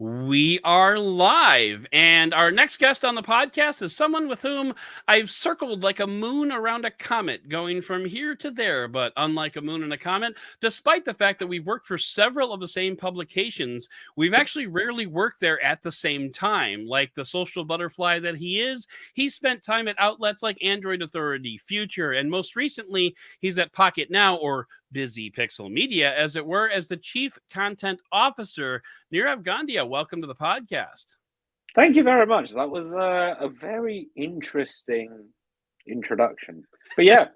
We are live, and our next guest on the podcast is someone with whom I've circled like a moon around a comet, going from here to there. But unlike a moon and a comet, despite the fact that we've worked for several of the same publications, we've actually rarely worked there at the same time. Like the social butterfly that he is, he spent time at outlets like Android Authority, Future, and most recently, he's at Pocketnow, or Busy Pixel Media, as it were, as the Chief Content Officer. Nirave Gondia, welcome to the podcast. Thank you very much. That was a very interesting introduction. But yeah,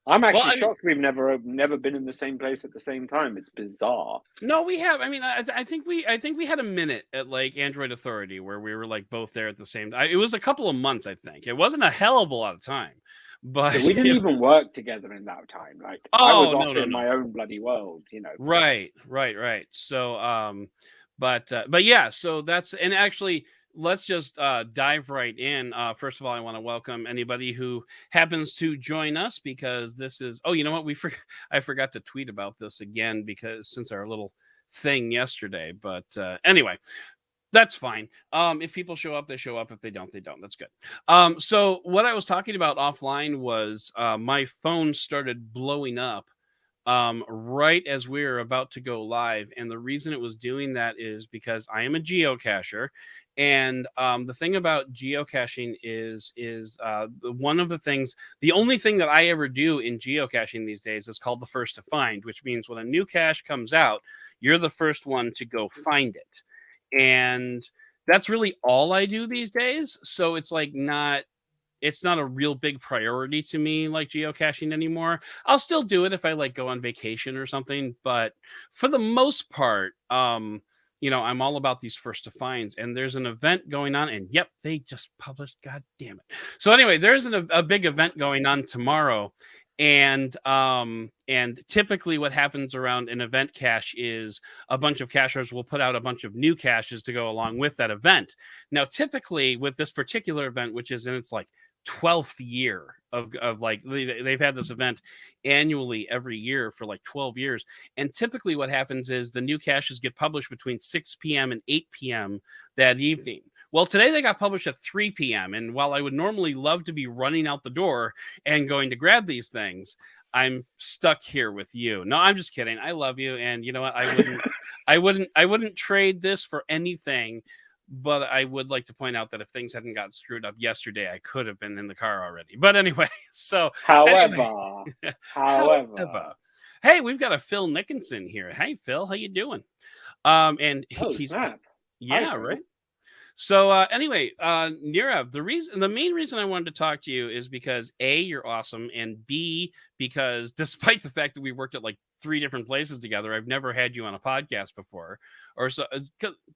I'm actually shocked we've never been in the same place at the same time. It's bizarre. No, we have. I mean, I think we had a minute at like Android Authority where we were like both there at the same time. It was a couple of months, I think. It wasn't a hell of a lot of time. But we didn't even work together in that time. Like I was off in my own bloody world, you know. Right. So but yeah, so that's, and actually let's just dive right in. First of all, I want to welcome anybody who happens to join us, because this is, oh, you know what, I forgot to tweet about this again, because since our little thing yesterday, but anyway, that's fine. If people show up, they show up. If they don't, they don't. That's good. So what I was talking about offline was my phone started blowing up right as we were about to go live. And the reason it was doing that is because I am a geocacher. And the thing about geocaching is one of the things, the only thing that I ever do in geocaching these days is called the first to find, which means when a new cache comes out, you're the first one to go find it. And that's really all I do these days. So it's like it's not a real big priority to me, like geocaching anymore. I'll still do it if I like go on vacation or something, but for the most part, you know, I'm all about these first to finds, and there's an event going on, and yep, they just published, god damn it. So anyway, there's a big event going on tomorrow. And typically what happens around an event cache is a bunch of cachers will put out a bunch of new caches to go along with that event. Now, typically with this particular event, which is in its like 12th year of like, they've had this event annually every year for like 12 years. And typically what happens is the new caches get published between 6 p.m. and 8 p.m. that evening. Well, today they got published at 3 p.m. And while I would normally love to be running out the door and going to grab these things, I'm stuck here with you. No, I'm just kidding. I love you. And you know what? I wouldn't trade this for anything. But I would like to point out that if things hadn't got screwed up yesterday, I could have been in the car already. But anyway, so however, hey, we've got a Phil Nickinson here. Hey, Phil, how you doing? And he's snap. Yeah, right. So anyway, Nirav, the main reason I wanted to talk to you is because A, you're awesome, and B, because despite the fact that we worked at like 3 different places together, I've never had you on a podcast before. Or so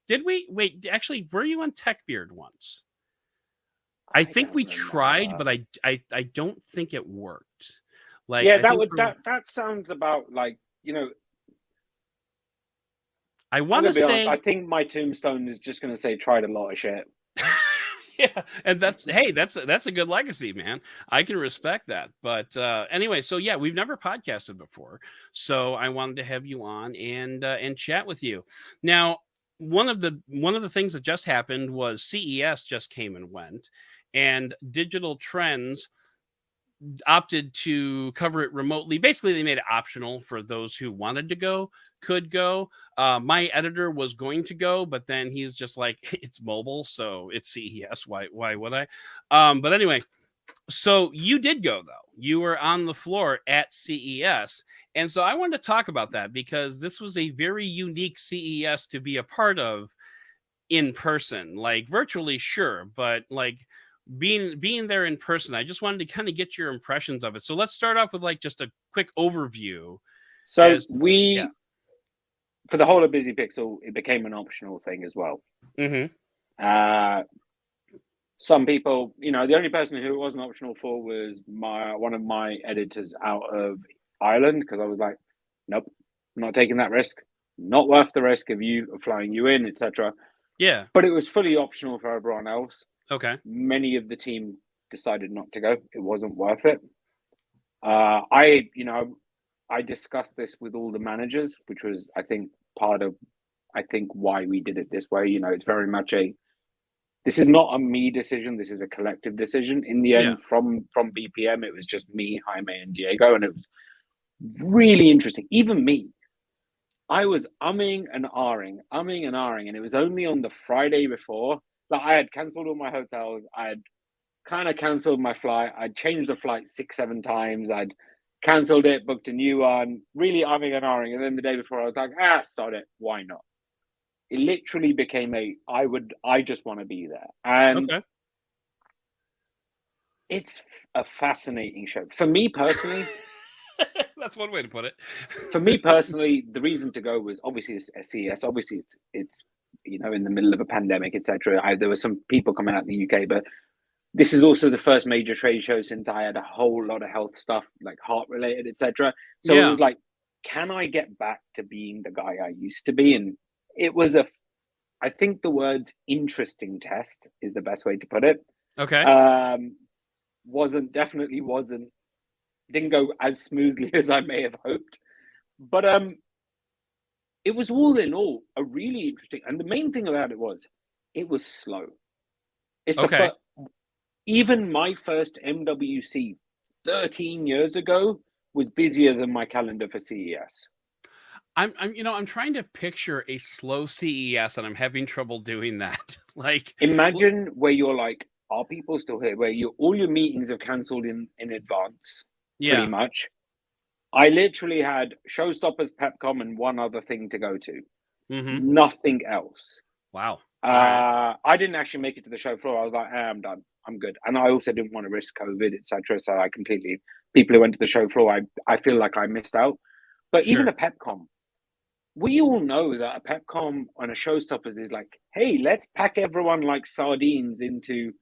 did we? Wait, actually, were you on TechBeard once? I think we tried, but I don't think it worked. Like, yeah, that sounds about like, you know. I want to say, I think my tombstone is just going to say tried a lot of shit. Yeah, and that's a good legacy, man. I can respect that. But anyway, so yeah, we've never podcasted before, so I wanted to have you on and chat with you. Now, one of the things that just happened was CES just came and went, and Digital Trends opted to cover it remotely. Basically, they made it optional for those who wanted to go, could go. My editor was going to go, but then he's just like, it's mobile, so it's CES. Why would I? But anyway, so you did go, though. You were on the floor at CES. And so I wanted to talk about that, because this was a very unique CES to be a part of in person. Like virtually, sure, but like being there in person, I just wanted to kind of get your impressions of it. So let's start off with like just a quick overview. So for the whole of Busy Pixel, it became an optional thing as well. Some people, you know, the only person who it wasn't optional for was one of my editors out of Ireland, because I was like, nope, I'm not taking that risk. Not worth the risk of flying you in, etc. Yeah, but it was fully optional for everyone else. Okay. Many of the team decided not to go. It wasn't worth it. I discussed this with all the managers, which was, I think, part of I think, why we did it this way. You know, it's very much this is not a me decision. This is a collective decision. In the end, from BPM, it was just me, Jaime, and Diego, and it was really interesting. Even me, I was umming and ahhing, and it was only on the Friday before that I had cancelled all my hotels. I had kind of cancelled my flight. I'd changed the flight 6-7 times. I'd cancelled it, booked a new one, really umming and ahhing. And then the day before, I was like, sod it, why not? It literally became I just want to be there. And it's a fascinating show. For me personally, that's one way to put it. For me personally, the reason to go was obviously CES. Obviously, it's you know, in the middle of a pandemic, etc. There were some people coming out of the UK, but this is also the first major trade show since I had a whole lot of health stuff, like heart related, etc. So it was like, can I get back to being the guy I used to be? And it was I think the words interesting test is the best way to put it. Okay. Definitely wasn't, didn't go as smoothly as I may have hoped. But it was all in all a really interesting, and the main thing about it was slow. It's even my first MWC 13 years ago was busier than my calendar for CES. I'm trying to picture a slow CES, and I'm having trouble doing that. Like, imagine where you're like, are people still here? Where all your meetings are cancelled in advance, pretty much. I literally had Showstoppers, Pepcom, and one other thing to go to. Nothing else. Wow. I didn't actually make it to the show floor. I was like, I'm done. I'm good. And I also didn't want to risk COVID, etc. So I completely, people who went to the show floor, I feel like I missed out. But even a Pepcom, we all know that a Pepcom on a Showstoppers is like, hey, let's pack everyone like sardines into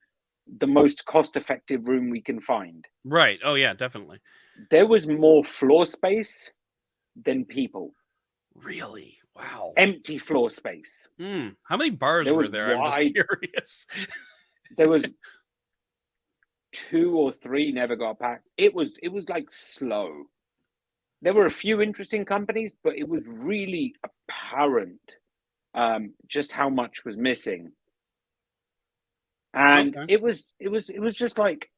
the most cost-effective room we can find. Right. Oh, yeah, definitely. There was more floor space than people. Really? Wow. Empty floor space. How many bars were there? I'm just curious. There was 2 or 3 never got packed. It was like slow. There were a few interesting companies, but it was really apparent just how much was missing. And it was just like,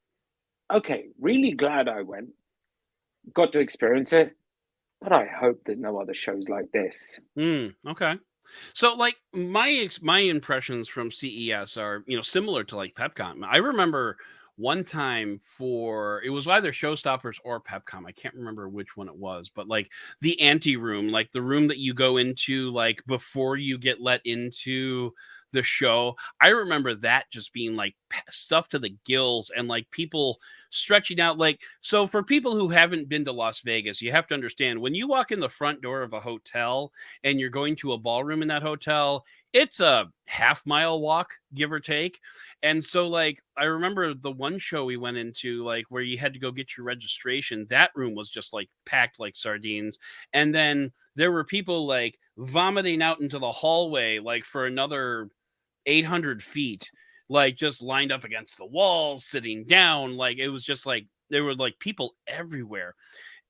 okay, really glad I went, got to experience it, but I hope there's no other shows like this. Okay. So, like, my impressions from CES are, similar to like Pepcom. I remember one time it was either Showstoppers or Pepcom. I can't remember which one it was, but like the ante room, like the room that you go into like before you get let into the show. I remember that just being like stuff to the gills and like people stretching out. Like, so for people who haven't been to Las Vegas, you have to understand when you walk in the front door of a hotel and you're going to a ballroom in that hotel, it's a half-mile walk, give or take. And so like, I remember the one show we went into, like where you had to go get your registration, that room was just like packed like sardines. And then there were people like vomiting out into the hallway, like for another 800 feet, like just lined up against the walls, sitting down. Like it was just like there were like people everywhere.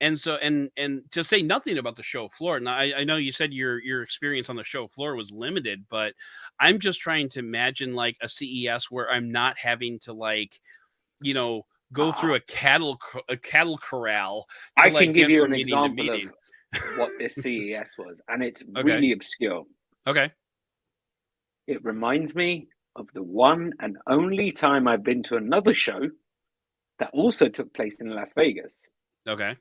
And so and to say nothing about the show floor. Now I know you said your experience on the show floor was limited, but I'm just trying to imagine like a CES where I'm not having to like, go through a cattle corral to I like can give get you from an meeting to example meeting. of what this CES was, and it's really obscure. Okay. It reminds me of the one and only time I've been to another show that also took place in Las Vegas. Okay.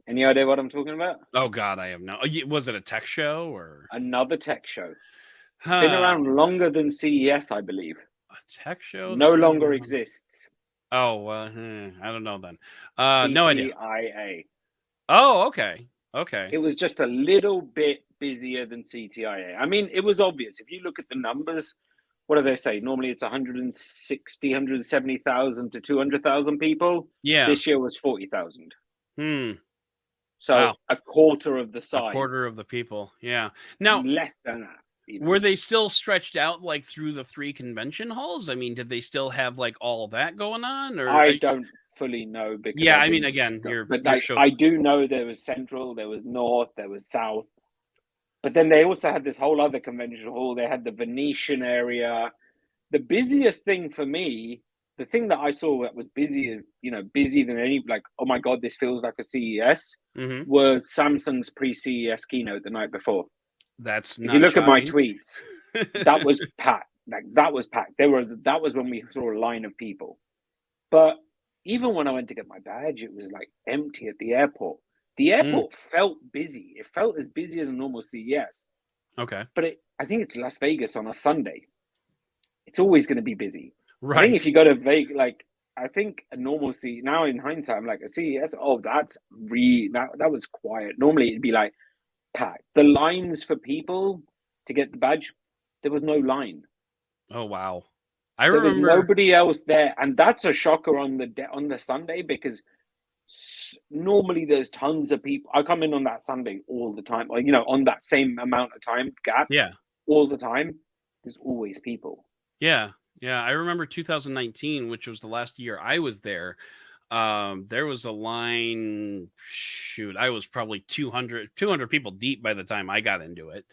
Any idea what I'm talking about? Oh God, I have no. Was it a tech show or another tech show? Been around longer than CES, I believe. A tech show no longer exists. Oh well, I don't know then. No idea. CTIA. Oh, okay. Okay. It was just a little bit busier than CTIA. I mean, it was obvious. If you look at the numbers, what do they say? Normally it's 160, 170,000 to 200,000 people. Yeah. This year was 40,000. So wow. A quarter of the size. A quarter of the people. Yeah. Now, less than that. Were they still stretched out like through the 3 convention halls? I mean, did they still have like all that going on? Or I don't fully know because I mean, again, I do know there was central, there was north, there was south. But then they also had this whole other convention hall. They had the Venetian area. The busiest thing for me, the thing that I saw that was busy, busier than any, like, oh my God, this feels like a CES, was Samsung's pre-CES keynote the night before. That's if you not look at my shocking. tweets, that was packed. Like that was packed. That was when we saw a line of people. But even when I went to get my badge, it was like empty at the airport. The airport felt busy. It felt as busy as a normal CES. Okay. But I think it's Las Vegas on a Sunday. It's always going to be busy. Right. I think if you go to Vegas, like, I think a normal CES, now in hindsight, I'm like, a CES, that was quiet. Normally it'd be like packed. The lines for people to get the badge, there was no line. Oh, wow. There was nobody else there. And that's a shocker on the Sunday, because normally there's tons of people. I come in on that Sunday all the time, or, on that same amount of time gap. Yeah. All the time. There's always people. Yeah. Yeah. I remember 2019, which was the last year I was there. There was a line, I was probably 200 people deep by the time I got into it.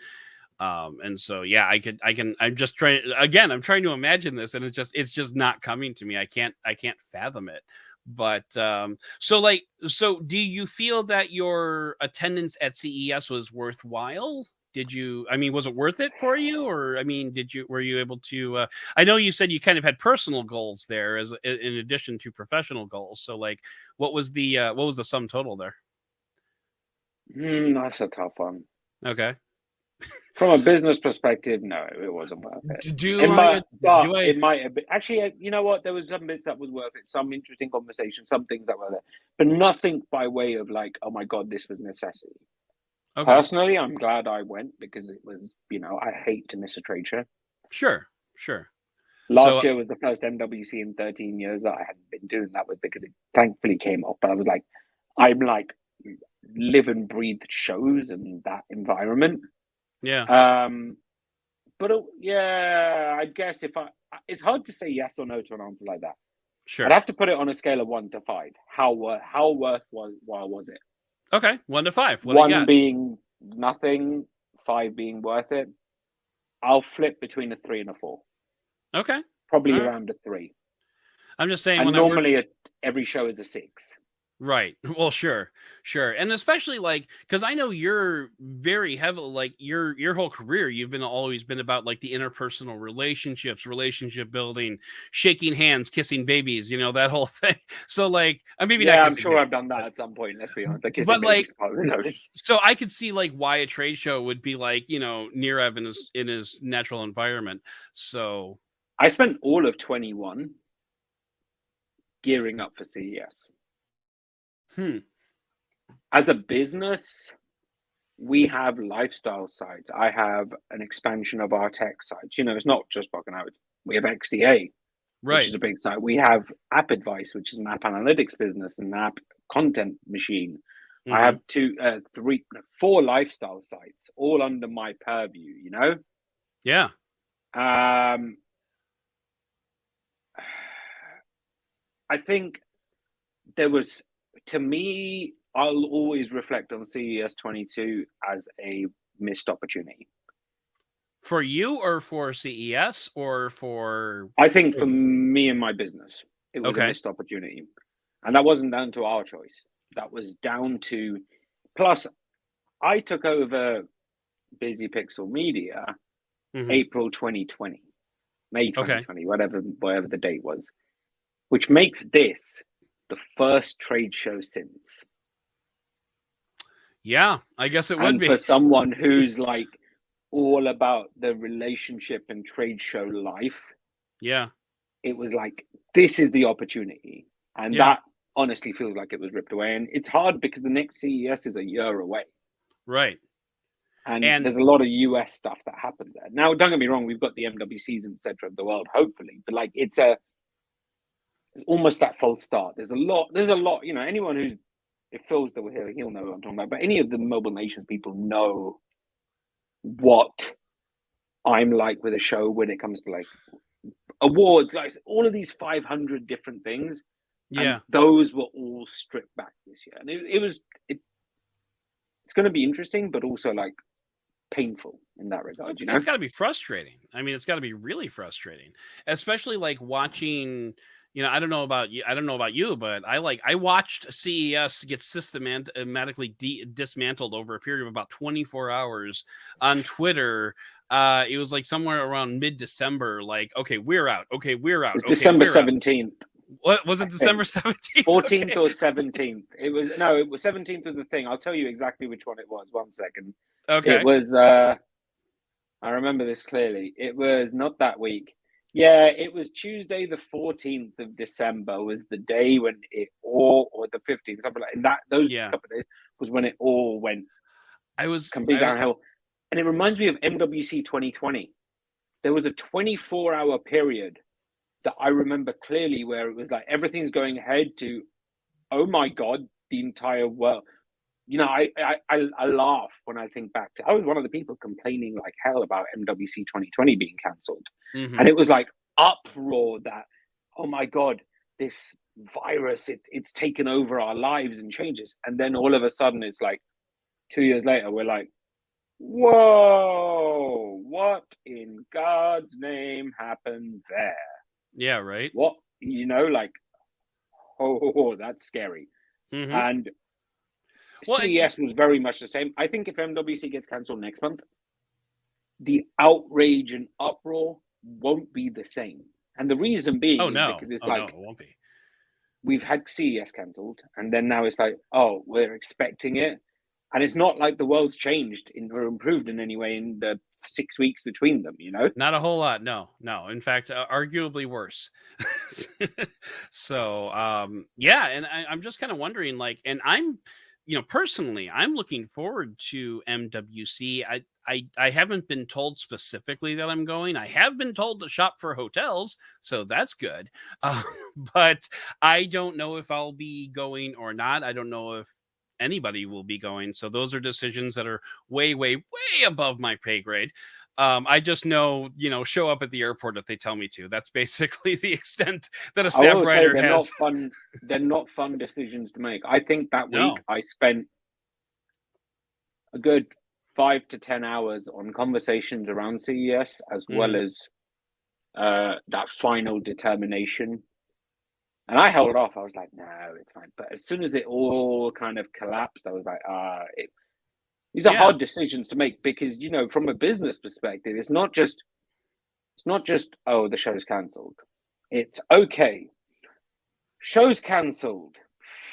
And so, yeah, I'm just trying, again, I'm trying to imagine this, and it's just not coming to me. I can't fathom it. But, so do you feel that your attendance at CES was worthwhile? Was it worth it for you? Or, were you able to, I know you said you kind of had personal goals there in addition to professional goals. So like, what was the sum total there? That's a tough one. Okay. From a business perspective, no, it wasn't worth it. It might have been. Actually, you know what? There was some bits that was worth it. Some interesting conversations, some things that were there, but nothing by way of like, oh my God, this was necessity. Okay. Personally, I'm glad I went, because it was, I hate to miss a trade show. Sure. Last year was the first MWC in 13 years that I hadn't been doing. That was because it thankfully came off. But I was like, I'm like live and breathe shows and that environment. Yeah. But I guess it's hard to say yes or no to an answer like that. Sure. I'd have to put it on a scale of 1 to 5. How worthwhile was it? Okay, 1 to 5. What 1 being nothing, 5 being worth it. I'll flip between a 3 and a 4. Okay. Probably around a 3. I'm just saying, and normally every show is a 6. Right. Well, sure. And especially because I know you're very heavy, like your whole career, you've always been about like the interpersonal relationships, relationship building, shaking hands, kissing babies, that whole thing. So like, maybe I'm sure I've done that at some point. Let's be honest. But like, so I could see like why a trade show would be like, Nirav in his natural environment. So I spent all of 21 gearing up for CES. As a business, we have lifestyle sites. I have an expansion of our tech sites. It's not just Pocketnow. We have XDA, which is a big site. We have App Advice, which is an app analytics business, and an app content machine. I have 4 lifestyle sites, all under my purview. Yeah. I think there was. To me, I'll always reflect on CES 22 as a missed opportunity. For you, or for CES, or for... I think for me and my business, it was a missed opportunity. And that wasn't down to our choice. That was down to... Plus, I took over Busy Pixel Media April 2020. May 2020, whatever the date was. Which makes this the first trade show since. Yeah, I guess it would be. For someone who's like all about the relationship and trade show life. Yeah. It was like, this is the opportunity. And that honestly feels like it was ripped away. And it's hard because the next CES is a year away. Right. And there's a lot of US stuff that happens there. Now, don't get me wrong, we've got the MWCs, etc. of the world, hopefully. But like, it's almost that false start. There's a lot, anyone who's, it feels that we're here, he'll know what I'm talking about. But any of the mobile nations people know what I'm like with a show when it comes to like awards, like all of these 500 different things. Yeah. And those were all stripped back this year. And it's going to be interesting, but also like painful in that regard. It's got to be frustrating. I mean, it's got to be really frustrating, especially like watching. I don't know about you. I don't know about you, but I watched CES get systematically dismantled over a period of about 24 hours on Twitter. It was like somewhere around mid-December. Like, okay, we're out. Okay, we're out. It's Okay, December we're out. 17th. What was it? December 17th? 14th or 17th. It was 17th was the thing. I'll tell you exactly which one it was. 1 second. Okay. It was I remember this clearly. It was not that week. Yeah, it was Tuesday the 14th of December was the day when it all, or the 15th, something like that. Those couple of days was when it all went complete downhill. And it reminds me of MWC 2020. There was a 24-hour period that I remember clearly where it was like everything's going ahead to, oh my God, the entire world. I laugh when I think back to, I was one of the people complaining like hell about MWC 2020 being cancelled. Mm-hmm. And it was like uproar that, oh my God, this virus, it's taken over our lives and changes. And then all of a sudden it's like 2 years later, we're like, whoa, what in God's name happened there? Yeah, right. What, like, oh, that's scary. Mm-hmm. And CES was very much the same. I think if MWC gets cancelled next month, the outrage and uproar won't be the same. And the reason being because it's it won't be. We've had CES cancelled, and then now it's like, oh, we're expecting it. And it's not like the world's changed or improved in any way in the 6 weeks between them, Not a whole lot. No. In fact, arguably worse. So, yeah. And I'm just kind of wondering, like, and I'm, personally, I'm looking forward to MWC. I haven't been told specifically that I'm going. I have been told to shop for hotels, so that's good. But I don't know if I'll be going or not. I don't know if anybody will be going. So those are decisions that are way, way, way above my pay grade. I just know, show up at the airport if they tell me to. That's basically the extent that a staff writer has. They're not fun decisions to make. I think that week I spent a good 5 to 10 hours on conversations around CES, as well as that final determination. And I held off. I was like, no, it's fine. But as soon as it all kind of collapsed, I was like, these are hard decisions to make because, from a business perspective, it's not just, oh, the show's cancelled. It's okay. Show's cancelled.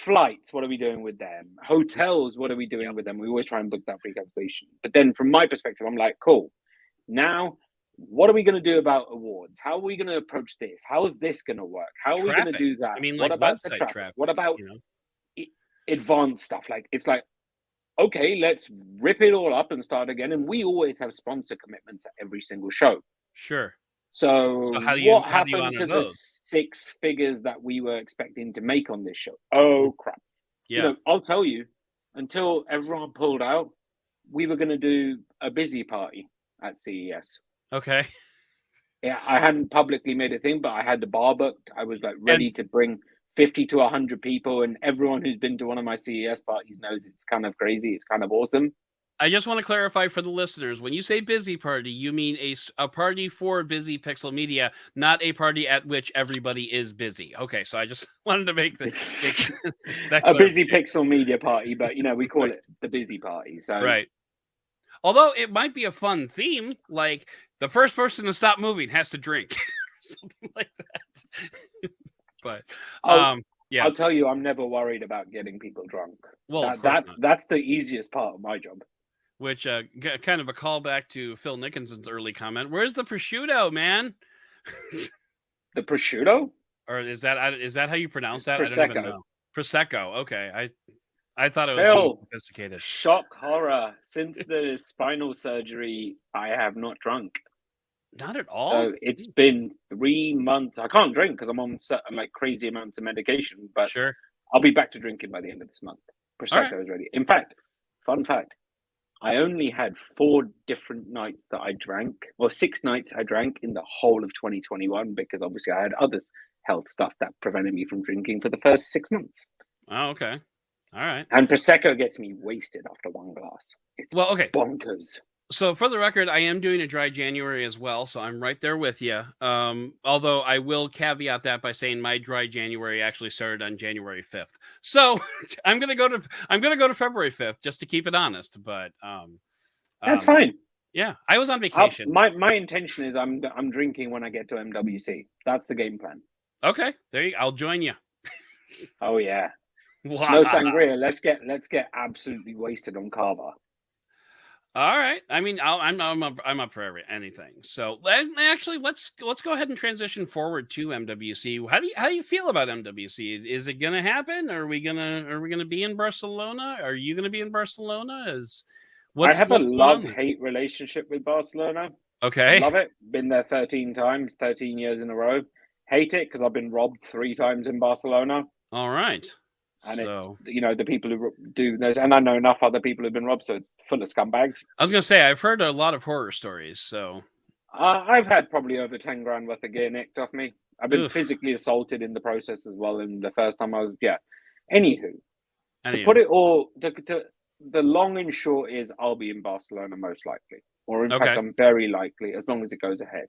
Flights, what are we doing with them? Hotels, what are we doing with them? We always try and book that free cancellation. But then from my perspective, I'm like, cool. Now, what are we going to do about awards? How are we going to approach this? How is this going to work? How are we going to do that? I mean, what about the traffic? What about advanced stuff? Like, it's like, okay, let's rip it all up and start again. And we always have sponsor commitments at every single show. Sure. So what happened to the 6 figures that we were expecting to make on this show? Oh, crap. Yeah. I'll tell you, until everyone pulled out, we were going to do a busy party at CES. Okay. Yeah, I hadn't publicly made a thing, but I had the bar booked. I was like ready to bring 50 to 100 people, and everyone who's been to one of my CES parties knows it's kind of crazy. It's kind of awesome. I just want to clarify for the listeners, when you say busy party, you mean a party for busy Pixel Media, not a party at which everybody is busy. Okay, so I just wanted to make that a busy Pixel Media party, but we call it the busy party. So right. Although it might be a fun theme, like the first person to stop moving has to drink, something like that. But yeah, I'll tell you, I'm never worried about getting people drunk. Well, that's the easiest part of my job. Which kind of a callback to Phil Nickinson's early comment. Where's the prosciutto, man? The prosciutto? Or is that how you pronounce that? Prosecco. I don't even know. Prosecco. Okay, I thought it was more sophisticated. Shock horror. Since the spinal surgery, I have not drunk. Not at all. So it's been 3 months. I can't drink because I'm on certain crazy amounts of medication. But sure, I'll be back to drinking by the end of this month. Prosecco is ready. In fact, fun fact. I only had 4 different nights that I drank, or 6 nights I drank in the whole of 2021, because obviously I had other health stuff that prevented me from drinking for the first 6 months. Oh, okay. All right. And Prosecco gets me wasted after 1 glass. It's okay. Bonkers. So for the record, I am doing a dry January as well, so I'm right there with you. Although I will caveat that by saying my dry January actually started on January 5th. So I'm gonna go to February 5th just to keep it honest. But That's fine. yeah, I was on vacation. My intention is I'm drinking when I get to MWC. That's the game plan. Okay, there you. I'll join you. Oh yeah, Wow. no sangria. Let's get absolutely wasted on kava. All right. I mean, I'm up for anything. So actually, let's go ahead and transition forward to MWC. How do you feel about MWC? Is it gonna happen? Are we gonna be in Barcelona? Are you gonna be in Barcelona? I have a what's going on there? love-hate relationship with Barcelona. Okay. Love it. Been there 13 times, 13 years in a row. Hate it because I've been robbed 3 times in Barcelona. All right. And So it's, the people who do those, and I know enough other people who've been robbed, so it's full of scumbags. I was gonna say I've heard a lot of horror stories. So I've had probably over 10 grand worth of gear nicked off me. I've been oof. physically assaulted in the process as well. And the first time I was, yeah. Anywho, to Anywho. put it all, the long and short is I'll be in Barcelona most likely, or in Okay. fact, I'm very likely as long as it goes ahead.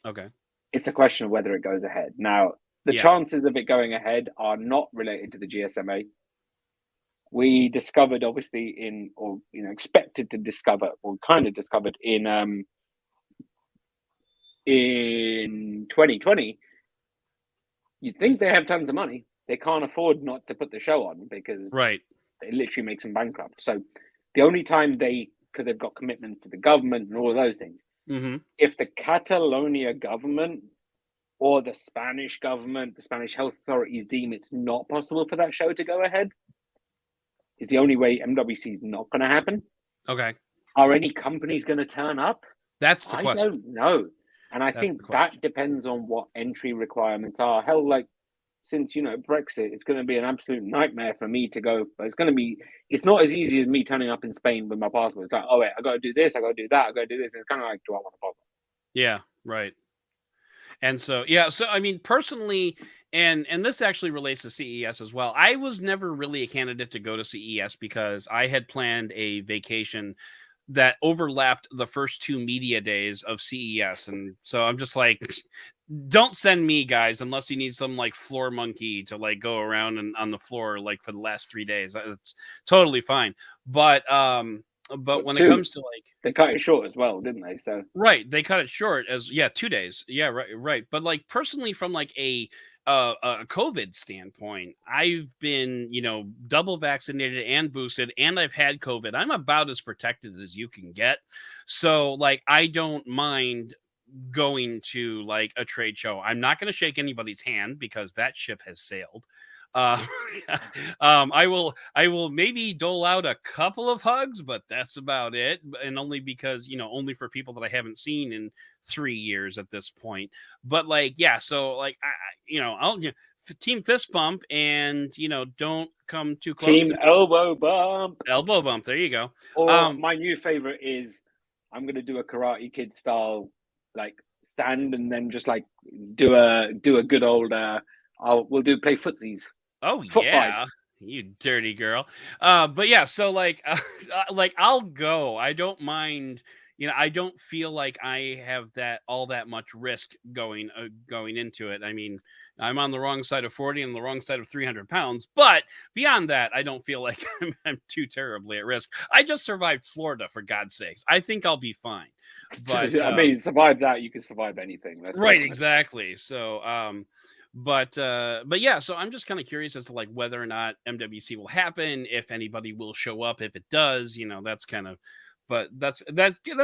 Okay. It's a question of whether it goes ahead. Now, the Yeah. chances of it going ahead are not related to the GSMA. We discovered, obviously, expected to discover, or kind of discovered in 2020. You'd think they have tons of money. They can't afford not to put the show on because Right. it literally makes them bankrupt. So the only time because they've got commitments to the government and all of those things. Mm-hmm. If the Catalonia government or the Spanish government, the Spanish health authorities deem it's not possible for that show to go ahead, is the only way MWC is not going to happen. Okay. Are any companies going to turn up? That's the question. I don't know. And I think that depends on what entry requirements are. Hell, like, since, Brexit, it's going to be an absolute nightmare for me to go. It's not as easy as me turning up in Spain with my passport. It's like, oh, wait, I got to do this, I got to do that, I got to do this. It's kind of like, do I want to bother? Yeah, right. And so, yeah, so I mean, personally, and this actually relates to CES as well. I was never really a candidate to go to CES because I had planned a vacation that overlapped the first 2 media days of CES. And so I'm just like, don't send me, guys, unless you need some like floor monkey to like go around and on the floor like for the last 3 days. It's totally fine. But when it comes to like, they cut it short as well, didn't they? So right, they cut it short as 2 days. Yeah, right. But like personally, from like a COVID standpoint, I've been double vaccinated and boosted, and I've had COVID. I'm about as protected as you can get. So like, I don't mind going to like a trade show. I'm not going to shake anybody's hand because that ship has sailed. Uh, I will maybe dole out a couple of hugs, but that's about it. And only because, only for people that I haven't seen in 3 years at this point. But like, yeah, so like, I'll team fist bump and, don't come too close. Team elbow bump. Elbow bump. There you go. Or my new favorite is I'm going to do a Karate Kid style, like stand and then just like do a good old, play footsies. Oh yeah, you dirty girl. But yeah, so like, like I'll go. I don't mind. I don't feel like I have all that much risk going into it. I mean, I'm on the wrong side of 40 and the wrong side of 300 pounds. But beyond that, I don't feel like I'm too terribly at risk. I just survived Florida, for God's sakes. I think I'll be fine. But I mean, survive that, you can survive anything. Right, exactly. So, but yeah, so I'm just kind of curious as to like whether or not MWC will happen, if anybody will show up. If it does, that's kind of, but that's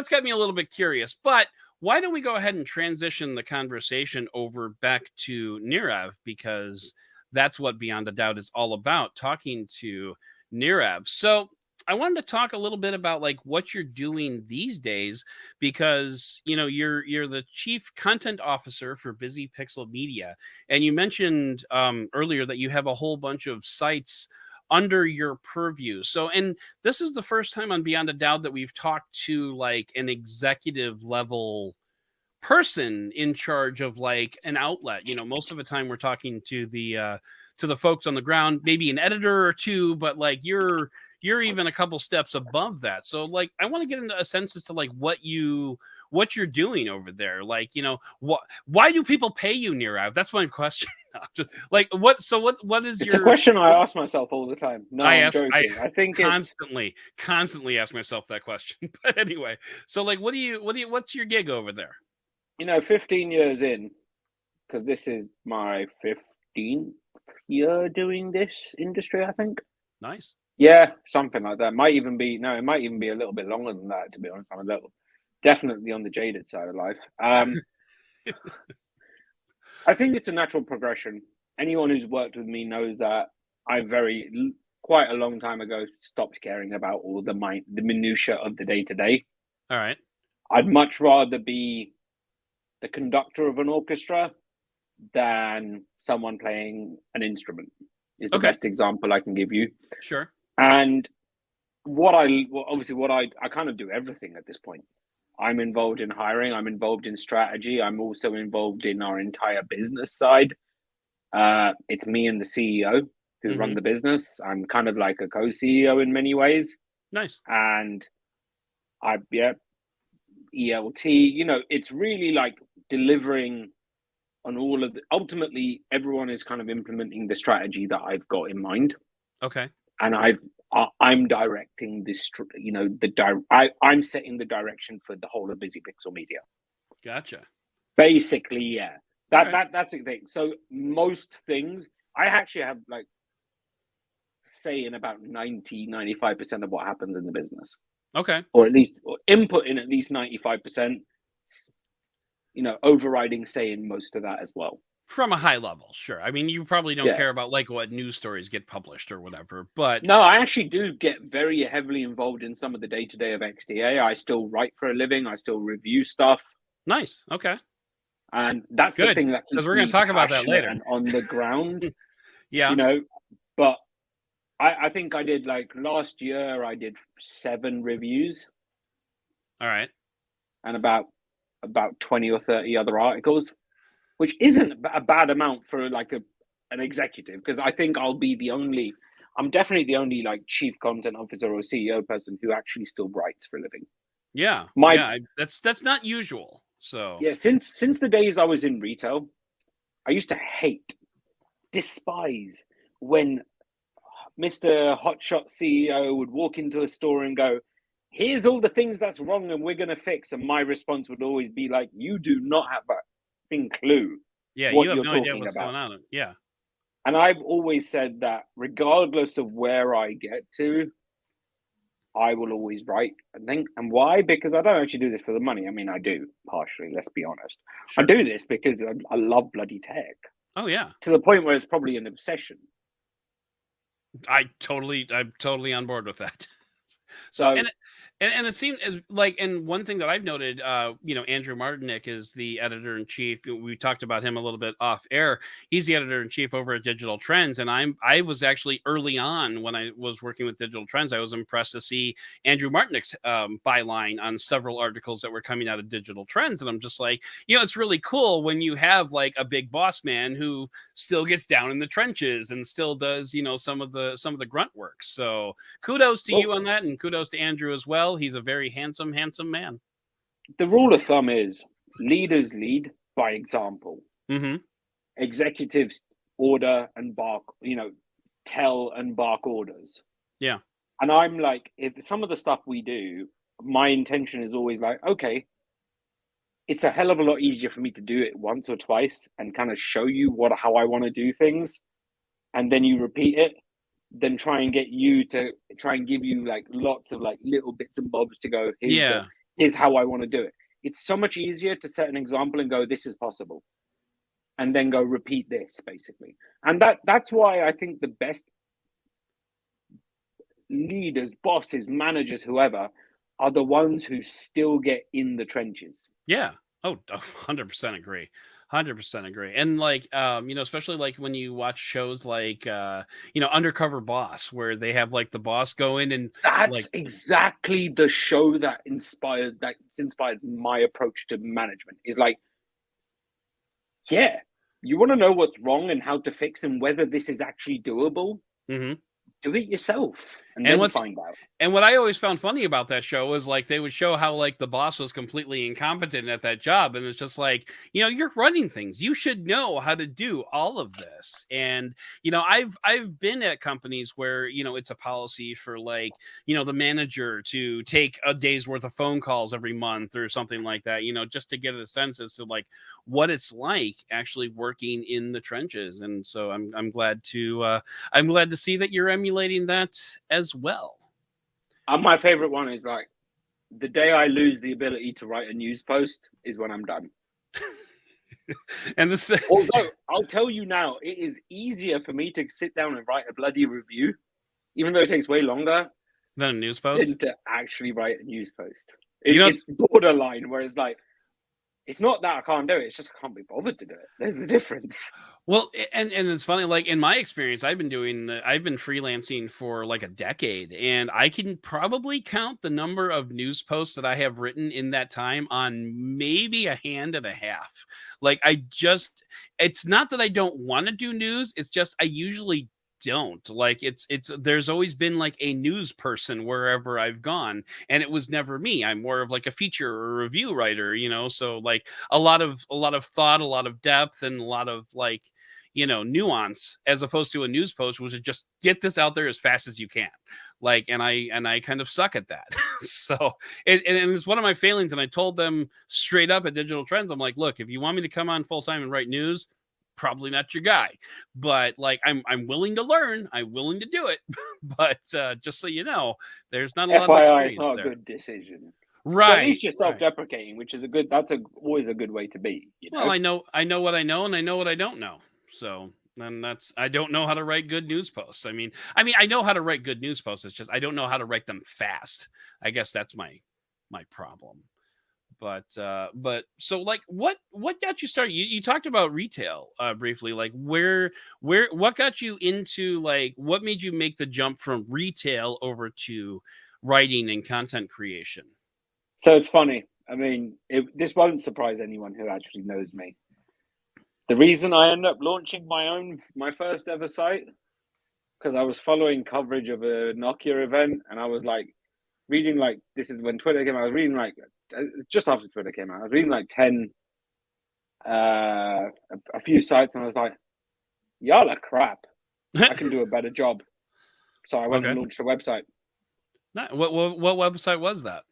got me a little bit curious. But why don't we go ahead and transition the conversation over back to Nirav, because that's what Beyond a Doubt is all about, talking to Nirav. So I wanted to talk a little bit about like what you're doing these days, because you're the chief content officer for Busy Pixel Media, and you mentioned earlier that you have a whole bunch of sites under your purview. So, and this is the first time on Beyond a Doubt that we've talked to like an executive level person in charge of like an outlet. Most of the time we're talking to the folks on the ground, maybe an editor or two, but like you're you're even a couple steps above that. So like I want to get into a sense as to like what you're doing over there. Like, why do people pay you, Nirav? That's my question. Like what is It's a your question I ask myself all the time. No, I'm I joking. I think it's constantly ask myself that question. But anyway, so like what's your gig over there? 15 years in, because this is my 15th year doing this industry, I think. Nice. Yeah, something like that. It might even be a little bit longer than that, to be honest. I'm definitely on the jaded side of life. I think it's a natural progression. Anyone who's worked with me knows that I quite a long time ago stopped caring about all the minutiae of the day to day. All right. I'd much rather be the conductor of an orchestra than someone playing an instrument. Is the best example I can give you. Sure. And I kind of do everything at this point. I'm involved in hiring. I'm involved in strategy. I'm also involved in our entire business side. It's me and the CEO who run the business. I'm kind of like a co-CEO in many ways. Nice. And ELT, it's really like delivering on all of the, ultimately everyone is kind of implementing the strategy that I've got in mind. Okay. And I'm directing this, I'm setting the direction for the whole of Busy Pixel Media. Gotcha. Basically, yeah. That's the thing. So most things, I actually have like say in about 95% of what happens in the business. Okay. Or at least input in at least 95%, overriding say in most of that as well. From a high level, sure. I mean, you probably don't care about like what news stories get published or whatever, but no, I actually do get very heavily involved in some of the day-to-day of XDA. I still write for a living. I still review stuff. Nice. Okay. And that's good, the thing that keeps because we're going to talk about that later. And on the ground. Yeah. But I think I did like last year, I did 7 reviews. All right. And about 20 or 30 other articles, which isn't a bad amount for like an executive, because I think I'm definitely the only like chief content officer or CEO person who actually still writes for a living. Yeah. That's not usual. So yeah, since the days I was in retail, I used to despise when Mr. Hotshot CEO would walk into a store and go, "Here's all the things that's wrong and we're going to fix." And my response would always be like, "You do not have a clue what you have you're no talking idea what's about." going on. Yeah. And I've always said that regardless of where I get to, I will always write and think. And why? Because I don't actually do this for the money. I mean, I do, partially, let's be honest. Sure. I do this because I love bloody tech. Oh, yeah. To the point where it's probably an obsession. I'm totally on board with that. So and it seemed as like, and one thing that I've noted, Andrew Martinick is the editor-in-chief. We talked about him a little bit off air. He's the editor-in-chief over at Digital Trends. And I was actually early on when I was working with Digital Trends, I was impressed to see Andrew Martinick's byline on several articles that were coming out of Digital Trends. And I'm just like, it's really cool when you have like a big boss man who still gets down in the trenches and still does, some of the grunt work. So kudos to you on that. And kudos to Andrew as well. He's a very handsome man. The rule of thumb is leaders lead by example. Mm-hmm. Executives order and bark, tell and bark orders. Yeah. And I'm like, if some of the stuff we do, my intention is always like, okay, it's a hell of a lot easier for me to do it once or twice and kind of show you how I want to do things. And then you repeat it, then try and get you to try and give you like lots of like little bits and bobs to go, here's how I want to do it. It's so much easier to set an example and go, this is possible. And then go repeat this, basically. And that's why I think the best leaders, bosses, managers, whoever, are the ones who still get in the trenches. Yeah. Oh, 100% agree. 100% agree. And like, especially like when you watch shows like, Undercover Boss, where they have like the boss go in and that's exactly the show that's inspired my approach to management is like, yeah, you want to know what's wrong and how to fix and whether this is actually doable. Mm-hmm. Do it yourself. and And then what's find out. And what I always found funny about that show was like they would show how like the boss was completely incompetent at that job, and it's just like, you're running things. You should know how to do all of this. And I've been at companies where it's a policy for like the manager to take a day's worth of phone calls every month or something like that. Just to get a sense as to like what it's like actually working in the trenches. And so I'm glad to see that you're emulating that as well. My favorite one is like the day I lose the ability to write a news post is when I'm done. And this, Although I'll tell you now, it is easier for me to sit down and write a bloody review, even though it takes way longer than a news post, than to actually write a news post. It's borderline where it's like, it's not that I can't do it, it's just I can't be bothered to do it. There's the difference. Well, and it's funny, like in my experience, I've been freelancing for like a decade, and I can probably count the number of news posts that I have written in that time on maybe a hand and a half. Like it's not that I don't want to do news, it's just I usually don't. Like it's there's always been like a news person wherever I've gone, and it was never me. I'm more of like a feature or review writer, so like a lot of thought, a lot of depth, and a lot of like nuance, as opposed to a news post, which is just get this out there as fast as you can. Like, and I kind of suck at that. So and it's one of my failings. And I told them straight up at Digital Trends, I'm like, look, if you want me to come on full time and write news, probably not your guy. But like, I'm willing to learn. I'm willing to do it. But just so you know, there's not a lot of experience. It's not there. A good decision. Right. So at least you're self-deprecating, which is always a good way to be. Well, I know what I know, and I know what I don't know. So then I don't know how to write good news posts. I mean, I know how to write good news posts. It's just I don't know how to write them fast. I guess that's my problem. But so like what got you started? You talked about retail briefly. Like what got you into, like, what made you make the jump from retail over to writing and content creation? So it's funny. I mean, this won't surprise anyone who actually knows me. The reason I ended up launching my first ever site, because I was following coverage of a Nokia event, and I was like reading, like, this is when Twitter came out. I was reading like just after Twitter came out. I was reading like 10, a few sites, and I was like, y'all are crap. I can do a better job. So I went and launched a website. What website was that?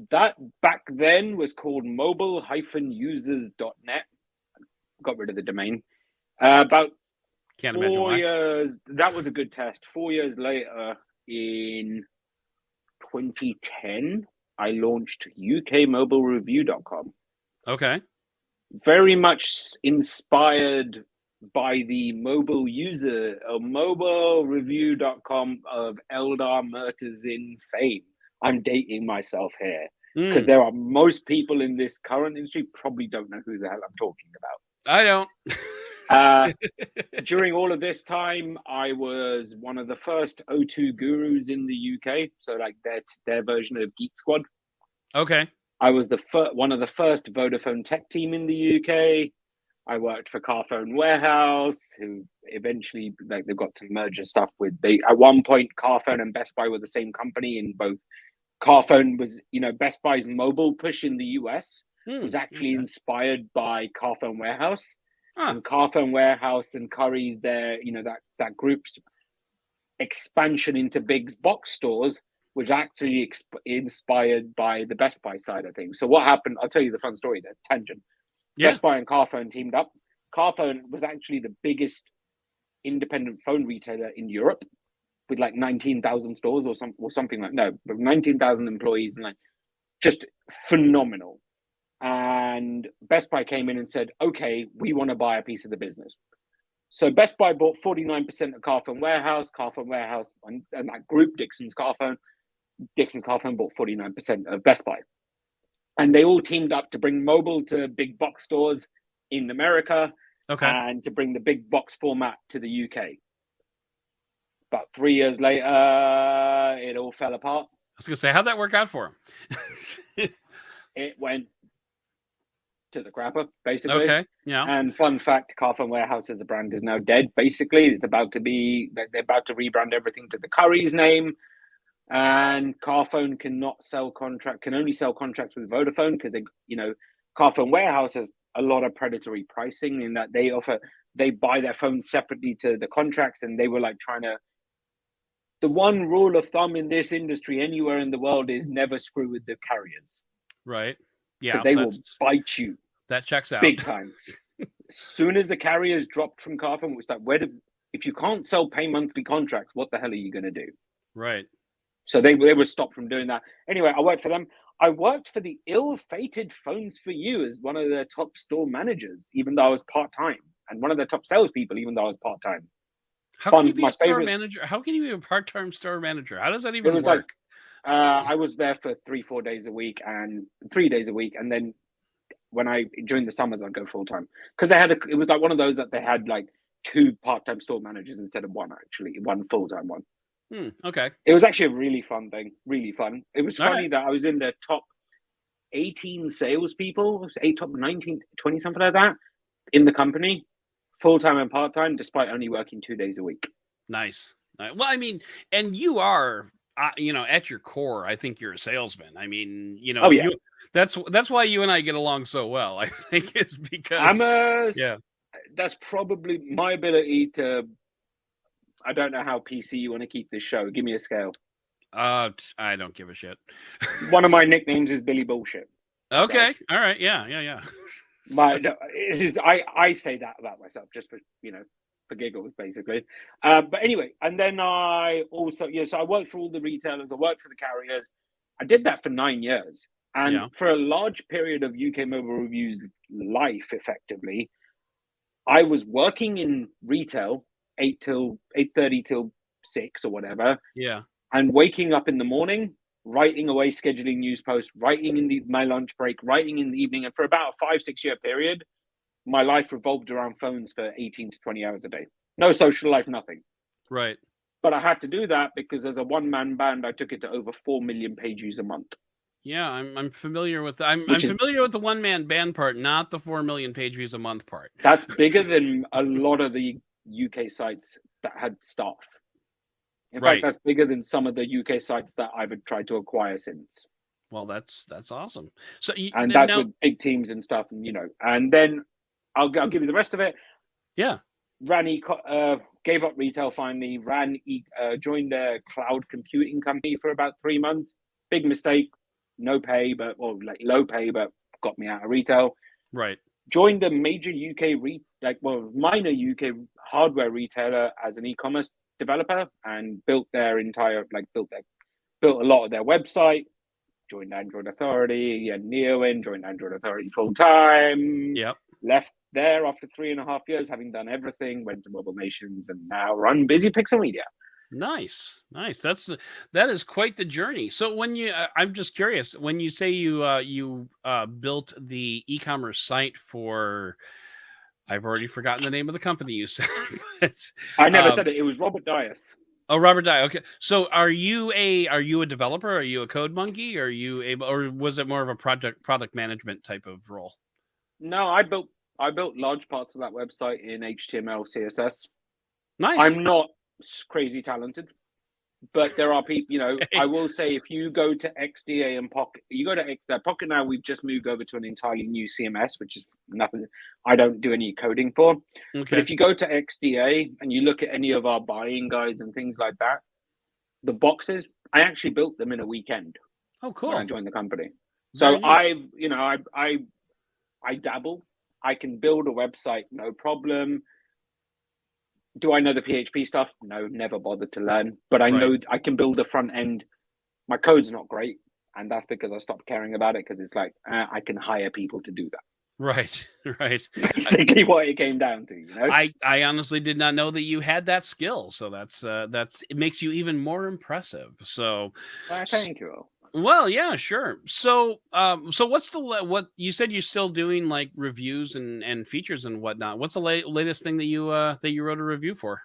That back then was called mobile-users.net. Got rid of the domain. About 4 years, that was a good test. 4 years later, in 2010, I launched ukmobilereview.com. Okay. Very much inspired by the mobile user or mobilereview.com of Eldar Murtazin fame. I'm dating myself here because there are most people in this current industry probably don't know who the hell I'm talking about. I don't. During all of this time, I was one of the first O2 gurus in the UK. So like their version of Geek Squad. Okay. I was one of the first Vodafone tech team in the UK. I worked for Carphone Warehouse, who eventually, like, they've got some merger stuff with. At one point, Carphone and Best Buy were the same company. In both, Carphone was, Best Buy's mobile push in the US was actually inspired by Carphone Warehouse. And Carphone Warehouse and Curry's, that group's expansion into big box stores was actually inspired by the Best Buy side of things. So what happened? I'll tell you the fun story there. Tangent. Yeah. Best Buy and Carphone teamed up. Carphone was actually the biggest independent phone retailer in Europe, with like 19,000 stores or something like, no, but 19,000 employees, and like just phenomenal. And Best Buy came in and said, okay, we want to buy a piece of the business. So Best Buy bought 49% of Carphone Warehouse, and that group, Dixon's Carphone bought 49% of Best Buy. And they all teamed up to bring mobile to big box stores in America, and to bring the big box format to the UK. About 3 years later, it all fell apart. I was going to say, how'd that work out for him? It went to the crapper, basically. Okay. Yeah. And fun fact, Carphone Warehouse as a brand is now dead. Basically, it's about to be, they're about to rebrand everything to the Curry's name. And Carphone can only sell contracts with Vodafone because Carphone Warehouse has a lot of predatory pricing in that they buy their phones separately to the contracts, and they were like the one rule of thumb in this industry anywhere in the world is never screw with the carriers. Right. Yeah. Because they will bite you. That checks out. Big time. As soon as the carriers dropped from Carphone, it was like, if you can't sell pay monthly contracts, what the hell are you going to do? Right. So they were stopped from doing that. Anyway, I worked for them. I worked for the ill-fated Phones for You as one of their top store managers, even though I was part-time, and one of their top salespeople, even though I was part-time. How can you be a store manager? How can you be a part-time store manager? How does that even work? I was there for 3 days a week, and then during the summers I'd go full-time because it was like one of those that they had like 2 part-time store managers instead of one full-time one. Okay. It was actually a really fun thing. Really fun. It was funny right. that I was in the top 18 salespeople, 19, 20, something like that, in the company, full-time and part-time, despite only working 2 days a week. Nice. Well, I mean, and you are, at your core, I think you're a salesman. I mean, oh, yeah. That's why you and I get along so well. I think is because that's probably my ability to. I don't know how PC you want to keep this show. Give me a scale. I don't give a shit. One of my nicknames is Billy Bullshit. Okay. So. All right. Yeah. I say that about myself just for giggles, basically. But anyway, and then I also so I worked for all the retailers. I worked for the carriers. I did that for 9 years, and for a large period of UK Mobile Review's life, effectively, I was working in retail. 8:30 till 6 or whatever. Yeah. And waking up in the morning, writing away, scheduling news posts, writing in my lunch break, writing in the evening. And for about a 5-6 year period, my life revolved around phones for 18 to 20 hours a day. No social life, nothing. Right. But I had to do that because as a one-man band, I took it to over 4 million page views a month. Yeah, I'm familiar with I'm familiar with the one-man band part, not the 4 million page views a month part. That's bigger than a lot of the UK sites that had staff. In fact, that's bigger than some of the UK sites that I've tried to acquire since. Well, that's awesome. So that's with big teams and stuff, and then I'll give you the rest of it. Yeah. Gave up retail finally. Joined a cloud computing company for about 3 months. Big mistake. No pay, low pay, but got me out of retail. Right. Joined a major minor UK hardware retailer as an e-commerce developer and built their entire built a lot of their website. Joined Android Authority and joined Android Authority full time. Yep. Left there after 3.5 years, having done everything. Went to Mobile Nations and now run Busy Pixel Media. Nice. That is quite the journey. So when I'm just curious, when you say you built the e-commerce site for, I've already forgotten the name of the company you said. I never said it. It was Robert Dias. Oh, Robert Dye. Okay. So are you a developer? Are you a code monkey? Are you or was it more of a product management type of role? No, I built large parts of that website in HTML, CSS. Nice. I'm not crazy talented, but there are people, I will say if you go to XDA and Pocketnow, we've just moved over to an entirely new CMS, which is nothing I don't do any coding for. Okay. But if you go to XDA and you look at any of our buying guides and things like that, the boxes, I actually built them in a weekend. Oh, cool. When I joined the company. So I dabble. I can build a website, no problem. Do I know the PHP stuff? No, never bothered to learn. But I know I can build the front end. My code's not great, and that's because I stopped caring about it because it's like I can hire people to do that. Right. Basically, what it came down to. I honestly did not know that you had that skill, so that's it makes you even more impressive. So, thank you. Well, yeah, sure. So, what you said you're still doing like reviews and features and whatnot. What's the latest thing that you wrote a review for?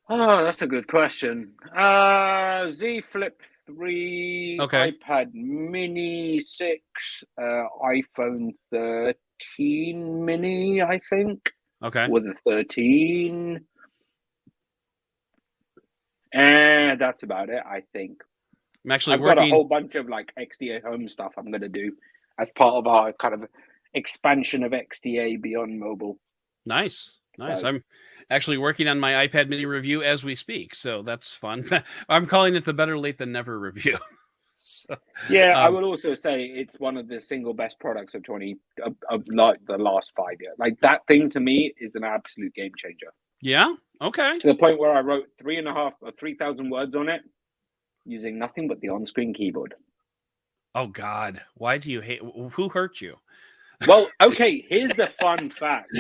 Oh, that's a good question. Z Flip 3, iPad Mini 6, iPhone 14 mini, I think, Okay. or the 13. And that's about it, I think. I'm actually I've got a working. whole bunch of like XDA home stuff I'm going to do as part of our kind of expansion of XDA beyond mobile. Nice. Nice. So, I'm actually working on my iPad mini review as we speak. So that's fun. I'm calling it the better late than never review. So, yeah, I um, will also say it's one of the single best products of like the last 5 years. Like that thing to me is an absolute game changer. yeah. Okay. To the point where I wrote 3,000 words on it using nothing but the on-screen keyboard. Oh God. Why do you hate? Who hurt you? Well, okay, here's the fun fact.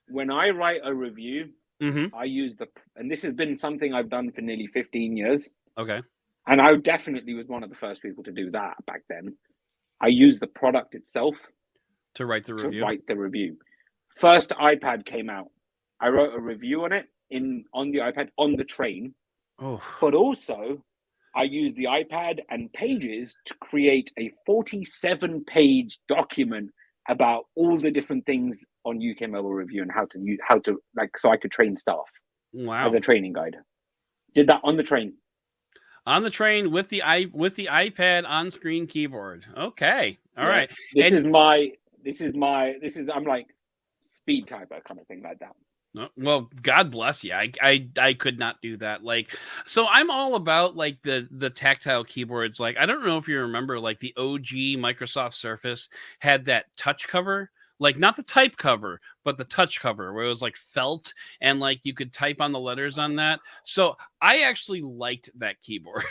When I write a review, Mm-hmm. I use and this has been something I've done for nearly 15 years. Okay. And I definitely was one of the first people to do that back then. I use the product itself To write the to review. write the review. First iPad came out. I wrote a review on it on the iPad on the train. Oh. But also I used the iPad and Pages to create a 47-page document about all the different things on UK Mobile Review and how to like, so I could train staff as Wow. a training guide. Did that on the train. On the train with the iPad on screen keyboard. Okay. All Yeah. right. This And is I'm like speed typer kind of thing like that. well, God bless you. I could not do that. Like, so I'm all about like the tactile keyboards. Like, I don't know if you remember, like the OG Microsoft Surface had that touch cover, like not the type cover, but the touch cover where it was like felt and like you could type on the letters on that. So I actually liked that keyboard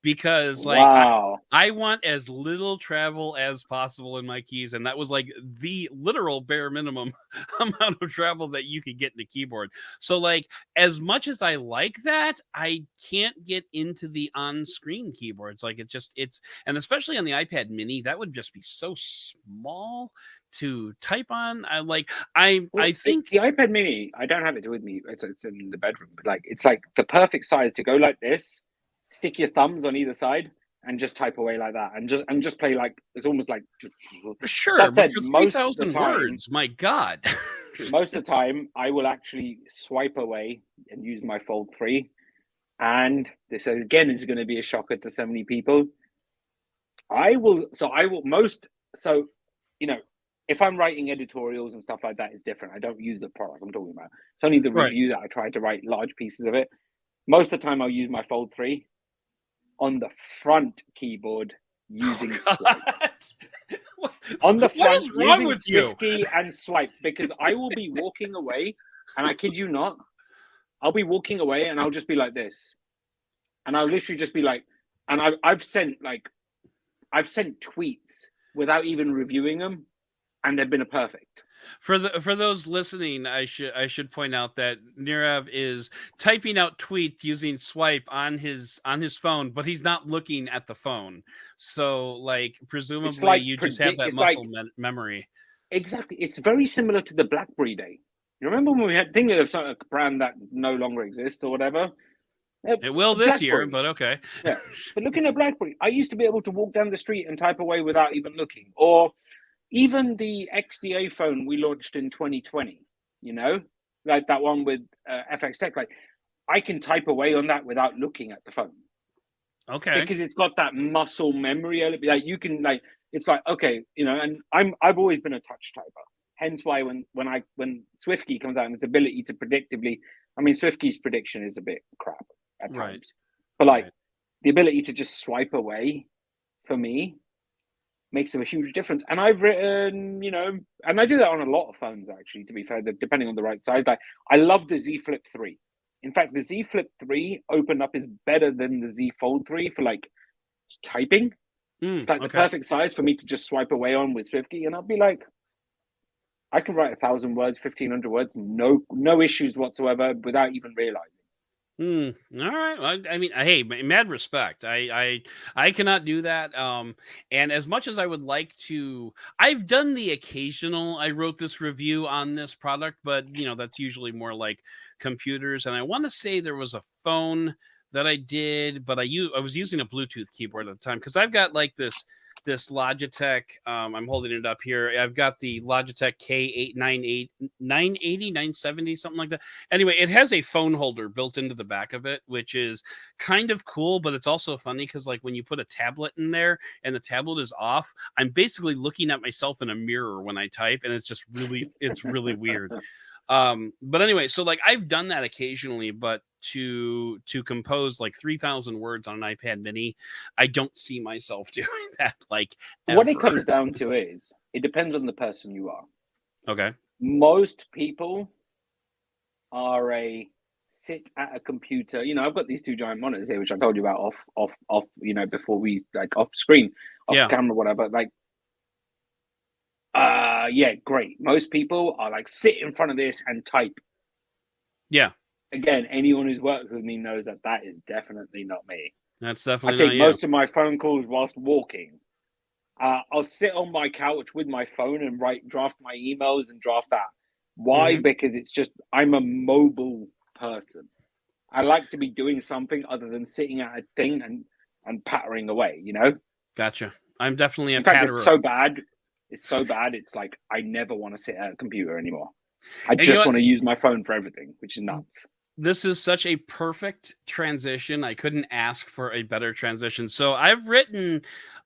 because like Wow. I want as little travel as possible in my keys, and that was like the literal bare minimum amount of travel that you could get in a keyboard. So like as much as I like that, I can't get into the on-screen keyboards. Like it's and especially on the iPad mini, that would just be so small to type on. I think the iPad Mini, I don't have it with me. It's in the bedroom, but like it's like the perfect size to go like this, stick your thumbs on either side, and just type away like that, and just play like it's almost like. sure, That but said, for most of the 3,000 time, words, my God. most of the time, I will actually swipe away and use my Fold 3. And this again is going to be a shocker to so many people. I will, you know, if I'm writing editorials and stuff like that, it's different. I don't use the product I'm talking about. It's only the Right. review that I try to write large pieces of it. Most of the time, I'll use my Fold 3 on the front keyboard using swipe. On the What front is wrong using with you? SwiftKey and swipe, because I will be walking away, and I kid you not, I'll be walking away and I'll just be like this, and I'll literally just be like, and I've sent tweets without even reviewing them, and they've been a perfect. For those listening, I should point out that Nirav is typing out tweets using swipe on his phone, but he's not looking at the phone. So, like, presumably, Like you just have that it's muscle like memory. exactly. It's very similar to the BlackBerry day. You remember when we had thinking of a brand that no longer exists or whatever? It will this year, but okay. Yeah, but looking at BlackBerry, I used to be able to walk down the street and type away without even looking. Or even the XDA phone we launched in 2020, like that one with FX Tech, like I can type away on that without looking at the phone. Okay. Because it's got that muscle memory. Like you can like, it's like, okay, and I've always been a touch typer. Hence why when SwiftKey comes out and its ability to predictably, I mean, SwiftKey's prediction is a bit crap at times, Right. but like the ability to just swipe away for me makes a huge difference. And I've written, and I do that on a lot of phones actually, to be fair, depending on the right size. Like I love the Z Flip 3. In fact, the Z Flip 3 opened up is better than the Z Fold 3 for like typing. It's like the perfect size for me to just swipe away on with SwiftKey, and I'll be like, I can write 1,000 words, 1,500 words, no issues whatsoever, without even realizing. All right. Well, I mean, hey, mad respect. I cannot do that. And as much as I would like to, I've done the occasional. I wrote this review on this product, but that's usually more like computers. And I want to say there was a phone that I did, but I was using a Bluetooth keyboard at the time because I've got like this this Logitech. I'm holding it up here. I've got the Logitech K898 980 970 something like that. Anyway, it has a phone holder built into the back of it, which is kind of cool, but it's also funny because like when you put a tablet in there and the tablet is off, I'm basically looking at myself in a mirror when I type, and it's really weird. But anyway, so like I've done that occasionally, but to compose like 3,000 words on an iPad mini, I don't see myself doing that like What it ever. comes down to is it depends on the person you are. Okay. Most people are a sit at a computer. You know, I've got these two giant monitors here, which I told you about off. You know, before we like off screen, off Yeah. camera, whatever. Like, yeah, great. Most people are like sit in front of this and type. Yeah. Again, anyone who's worked with me knows that that is definitely not me. That's I definitely take not you. most of my phone calls whilst walking. I'll sit on my couch with my phone and draft my emails and draft that. Why? Mhm. Because it's just I'm a mobile person. I like to be doing something other than sitting at a thing and pattering away, you know? Gotcha. I'm definitely a In fact, patterer. it's so bad. It's so bad. It's like I never want to sit at a computer anymore. I And you know just what? want to use my phone for everything, which is nuts. This is such a perfect transition. I couldn't ask for a better transition. So I've written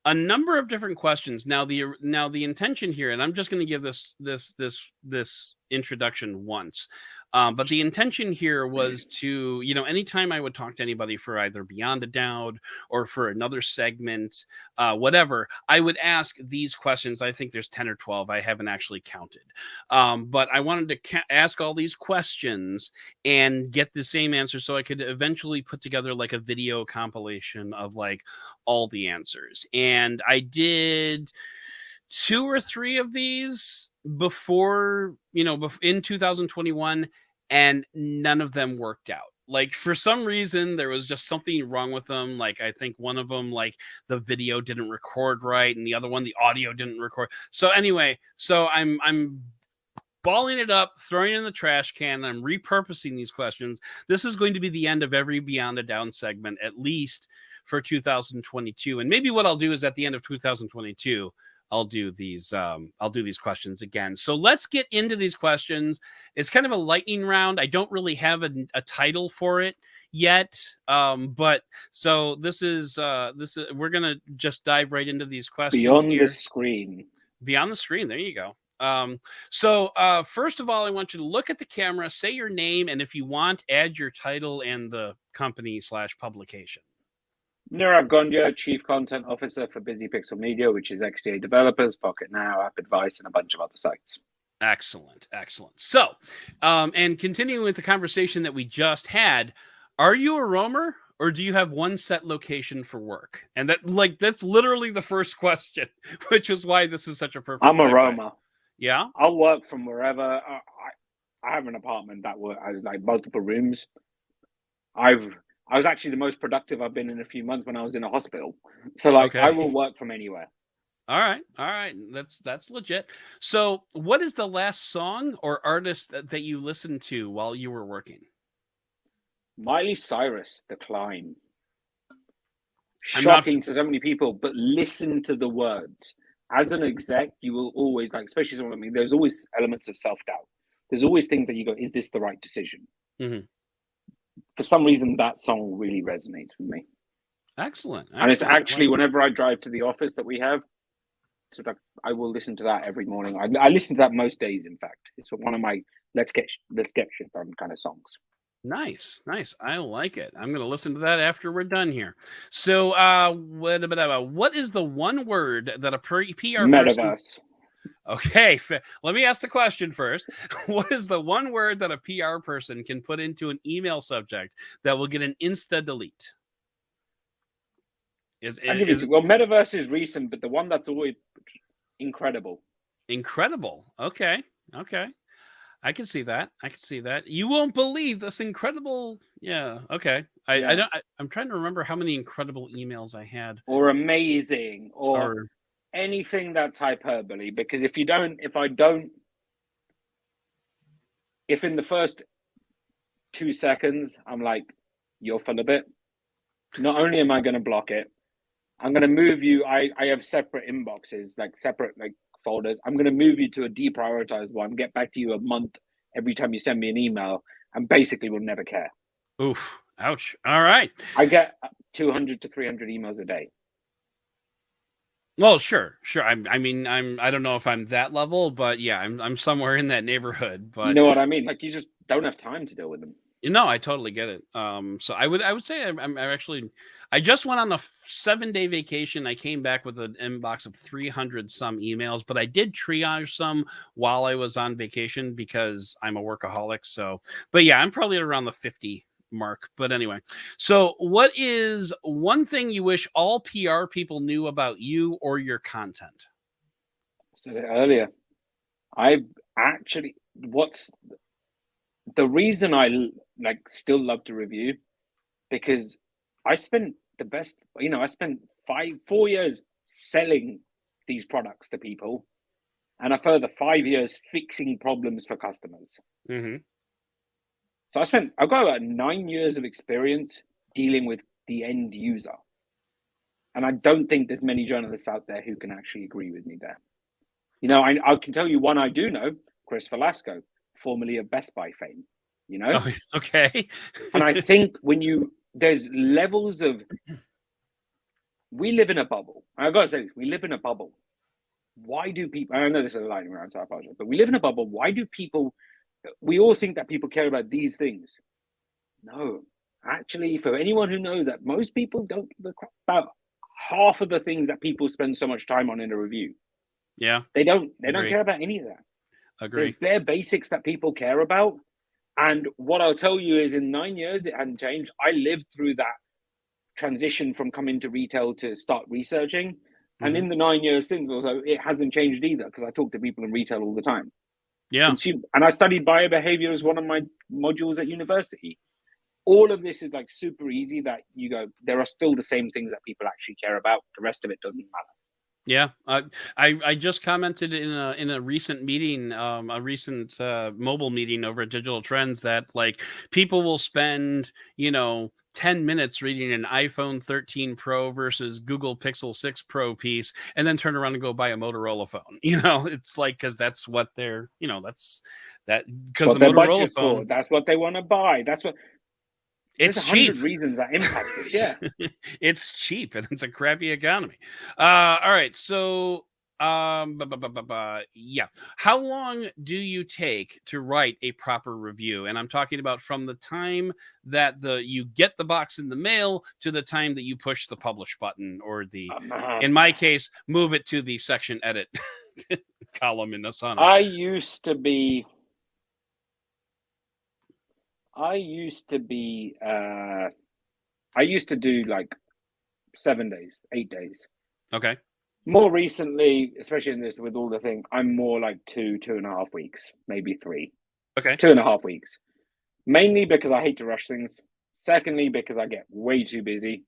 a number of different questions. Now the intention here, and I'm just going to give this introduction once. But the intention here was to, you know, anytime I would talk to anybody for either Beyond a Doubt or for another segment, whatever, I would ask these questions. I think there's 10 or 12. I haven't actually counted. But I wanted to ask all these questions and get the same answer so I could eventually put together like a video compilation of like all the answers. And I did 2 or 3 of these before, you know, in 2021, and none of them worked out. Like for some reason there was just something wrong with them. Like I think one of them, like the video didn't record right, and the other one the audio didn't record. So anyway, so I'm balling it up, throwing it in the trash can. I'm repurposing these questions. This is going to be the end of every Beyond a Down segment, at least for 2022. And maybe what I'll do is at the end of 2022, I'll do these questions again. So let's get into these questions. It's kind of a lightning round. I don't really have a title for it yet. But so this is we're gonna just dive right into these questions. Beyond the screen. Beyond the screen. There you go. So first of all, I want you to look at the camera, say your name, and if you want, add your title and the company / publication. Nirave Gondia, Chief Content Officer for Busy Pixel Media, which is xdadevelopers, Pocketnow, App Advice, and a bunch of other sites. Excellent. So, and continuing with the conversation that we just had, are you a roamer or do you have one set location for work? And that's literally the first question, which is why this is such a perfect I'm a segue. roamer. Yeah? I'll work from wherever. I have an apartment that has like multiple rooms. I was actually the most productive I've been in a few months when I was in a hospital. So like Okay. I will work from anywhere. All right. That's legit. So, what is the last song or artist that you listened to while you were working? Miley Cyrus, The Climb. I'm not- Shocking to so many people, but listen to the words. As an exec, you will always like, especially someone like me, there's always elements of self-doubt. There's always things that you go, is this the right decision? Mhm. For some reason, that song really resonates with me. Excellent. And it's actually whenever I drive to the office that we have, I will listen to that every morning. I listen to that most days. In fact, it's one of my let's get shit done kind of songs. Nice. I like it. I'm going to listen to that after we're done here. So, what is the one word that a PR Metaverse. person? Okay, let me ask the question first. What is the one word that a PR person can put into an email subject that will get an insta delete? Well, Metaverse is recent, but the one that's always incredible. Incredible. Okay. I can see that. You won't believe this incredible. Yeah. Okay. I'm trying to remember how many incredible emails I had. Or amazing, or anything that's hyperbole. Because if in the first 2 seconds I'm like, you're full of it, not only am I going to block it, I'm going to move you. I have separate inboxes, like separate like folders. I'm going to move you to a deprioritized one, get back to you a month every time you send me an email, and basically will never care. Oof. Ouch. All right. I get 200 to 300 emails a day. Well, sure. I mean, I don't know if I'm that level, but yeah, I'm somewhere in that neighborhood. But You know what I mean? Like you just don't have time to deal with them. no, I totally get it. So I would say I'm actually, I just went on a 7-day vacation. I came back with an inbox of 300 some emails, but I did triage some while I was on vacation because I'm a workaholic. So, but yeah, I'm probably at around the 50 mark. But anyway, so what is one thing you wish all PR people knew about you or your content? I said it earlier. I've actually, what's the reason I like still love to review, because I spent the best, I spent 4 years selling these products to people, and a further 5 years fixing problems for customers. Mm-hmm. So I've got about 9 years of experience dealing with the end user. And I don't think there's many journalists out there who can actually agree with me there. I can tell you one I do know, Chris Velasco, formerly of Best Buy fame, Oh, okay. And I think there's levels of, we live in a bubble. I've got to say this, we live in a bubble. Why do people, I know this is a lightning round, so I apologize, but we live in a bubble. Why do we all think that people care about these things? No, actually, for anyone who knows that, most people don't give a crap about half of the things that people spend so much time on in a review. Yeah. They don't care about any of that. Agree. There's bare basics that people care about. And what I'll tell you is in 9 years, it hadn't changed. I lived through that transition from coming to retail to start researching. Mm-hmm. And in the 9 years since also, it hasn't changed either, because I talk to people in retail all the time. Yeah. And I studied biobehavior as one of my modules at university. All of this is like super easy that you go, there are still the same things that people actually care about. The rest of it doesn't matter. Yeah, I just commented in a recent meeting, a recent mobile meeting over at Digital Trends, that like people will spend 10 minutes reading an iPhone 13 Pro versus Google Pixel 6 Pro piece, and then turn around and go buy a Motorola phone. It's like, because that's what they're because the Motorola phone, that's what they want to buy. That's what. It's cheap. Reasons that impact it. Yeah, it's cheap and it's a crappy economy. All right, so yeah. How long do you take to write a proper review? And I'm talking about from the time that you get the box in the mail to the time that you push the publish button, or in my case, move it to the section edit column in Asana. I used to do like 7 days, 8 days. Okay. More recently, especially in this with all the thing, I'm more like 2.5 weeks, maybe 3. Okay. 2.5 weeks. Mainly because I hate to rush things. Secondly, because I get way too busy.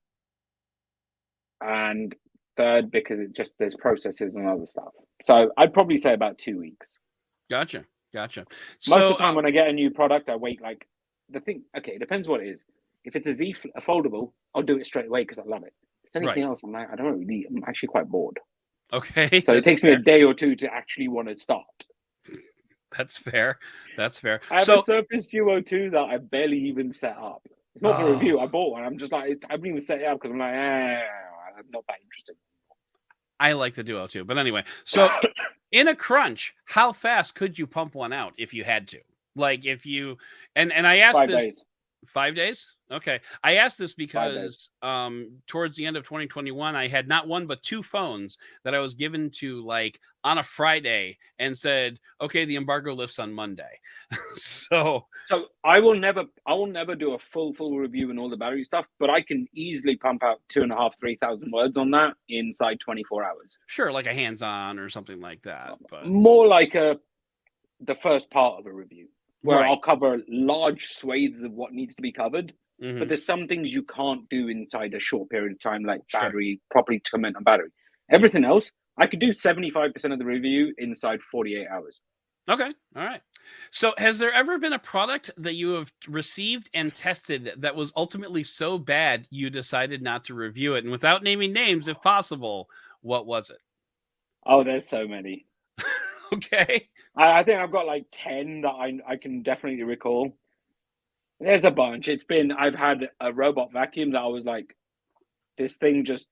And third, because there's processes and other stuff. So I'd probably say about 2 weeks. Gotcha. Most of the time when I get a new product, I wait like it depends what it is. If it's a foldable, I'll do it straight away because I love it. If it's anything else, I'm like, I'm actually quite bored. Okay. So it takes me a day or two to actually want to start. That's fair. I have a Surface Duo 2 that I barely even set up. It's not for review. I bought one. I'm just like, I haven't even set it up because I'm like, I'm not that interested. I like the Duo too. But anyway, so in a crunch, how fast could you pump one out if you had to? Like if you, and I asked 5 this. days. 5 days? Okay. I asked this because towards the end of 2021, I had not one but 2 phones that I was given to like on a Friday and said, okay, the embargo lifts on Monday. So I will never do a full review and all the battery stuff, but I can easily pump out 2,500-3,000 words on that inside 24 hours. Sure, like a hands-on or something like that. But more like the first part of a review, where right. I'll cover large swathes of what needs to be covered. Mm-hmm. But there's some things you can't do inside a short period of time, like battery, properly comment on battery. Everything else, I could do 75% of the review inside 48 hours. Okay. All right. So, has there ever been a product that you have received and tested that was ultimately so bad you decided not to review it? And without naming names, if possible, what was it? Oh, there's so many. Okay. I think I've got like 10 that I can definitely recall. There's a bunch. I've had a robot vacuum that I was like, this thing just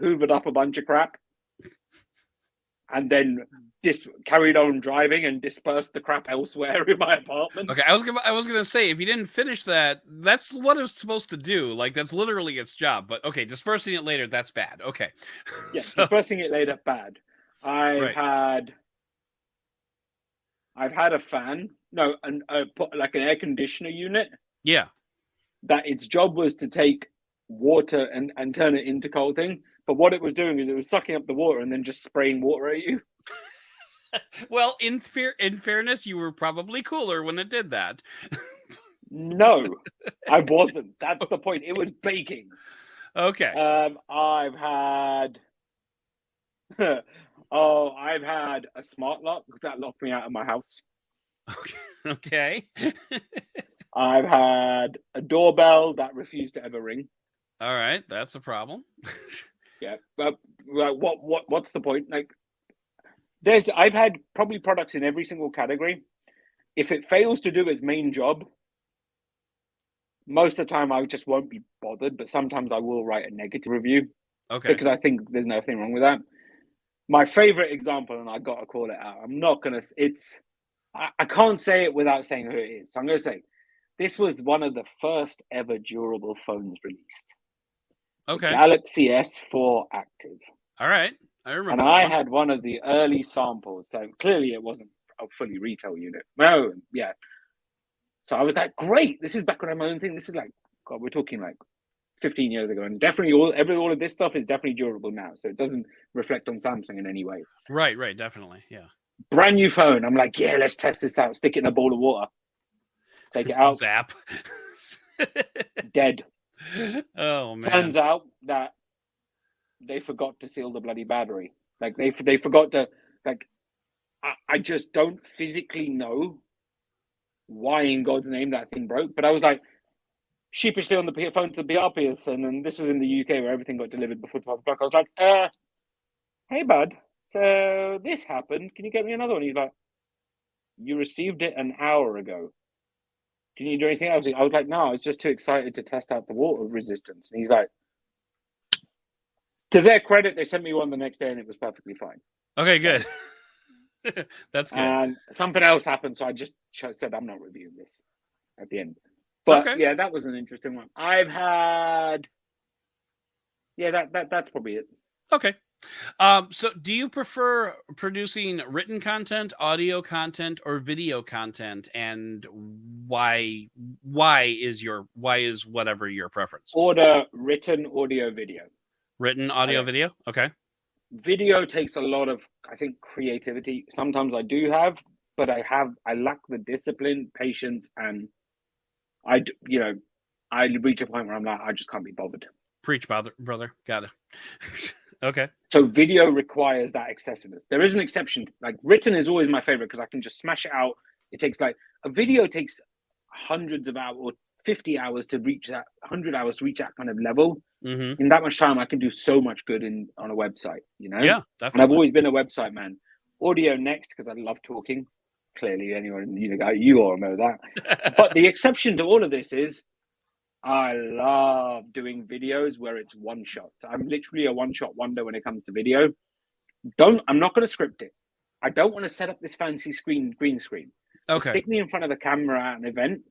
hoovered up a bunch of crap and then carried on driving and dispersed the crap elsewhere in my apartment. Okay. I was gonna say, if you didn't finish that, that's what it's supposed to do. Like, that's literally its job. But okay, dispersing it later, that's bad. Okay. Yeah, So dispersing it later, bad. I've right. had I've had a fan, no, like an air conditioner unit Yeah. that its job was to take water and turn it into cold thing. But what it was doing is it was sucking up the water and then just spraying water at you. Well, in fairness, you were probably cooler when it did that. No, I wasn't. That's the point. It was baking. Okay. I've had I've had a smart lock that locked me out of my house. Okay. I've had a doorbell that refused to ever ring. All right, that's a problem. Yeah, but what's the point? Like, I've had probably products in every single category. If it fails to do its main job, most of the time I just won't be bothered. But sometimes I will write a negative review Okay. because I think there's nothing wrong with that. My favorite example, and I got to call it out. I'm not gonna. I can't say it without saying who it is. So I'm gonna say this was one of the first ever durable phones released. The Okay. Galaxy S4 Active. All right. I And remember that I one. had one of the early samples. So clearly it wasn't a fully retail unit. No, yeah. So I was like, great. This is back when I had my own thing. This is like, God, we're talking like 15 years ago. And definitely all of this stuff is definitely durable now. So it doesn't reflect on Samsung in any way. Right, right, definitely. Yeah. Brand new phone. I'm like, yeah, let's test this out. Stick it in a bowl of water. Take it out. Zap. Dead. Oh man. Turns out that they forgot to seal the bloody battery. Like they forgot to like I just don't physically know why in God's name that thing broke. But I was like sheepishly on the phone to the PR person, and this was in the UK where everything got delivered before 12 o'clock. I was like, hey bud, so this happened. Can you get me another one? He's like, you received it an hour ago. Can you do anything else? I was like, no, I was just too excited to test out the water resistance. And he's like, to their credit, they sent me one the next day and it was perfectly fine. Okay, good. That's good. And something else happened, so I just said I'm not reviewing this at the end. But Okay. yeah, that was an interesting one. I've had, yeah, that's probably it. Okay. So do you prefer producing written content, audio content, or video content? And why is whatever your preference? Order written audio video. Written audio video? Okay. Video takes a lot of, I think, creativity. Sometimes I do have, but I lack the discipline, patience, and I reach a point where I'm like, I just can't be bothered. Preach, brother. Got it. Okay. So video requires that excessiveness. There is an exception. Like written is always my favorite because I can just smash it out. It takes like a video takes hundreds of hours or 50 hours to reach that 100 hours to reach that kind of level. Mm-hmm. In that much time, I can do so much good on a website, you know? Yeah, And I've definitely. always been a website man. Audio next because I love talking. Clearly, anyone, you all know that. But the exception to all of this is I love doing videos where it's one shot. So I'm literally a one shot wonder when it comes to video. I'm not going to script it. I don't want to set up this fancy green screen. Okay. Stick me in front of the camera at an event.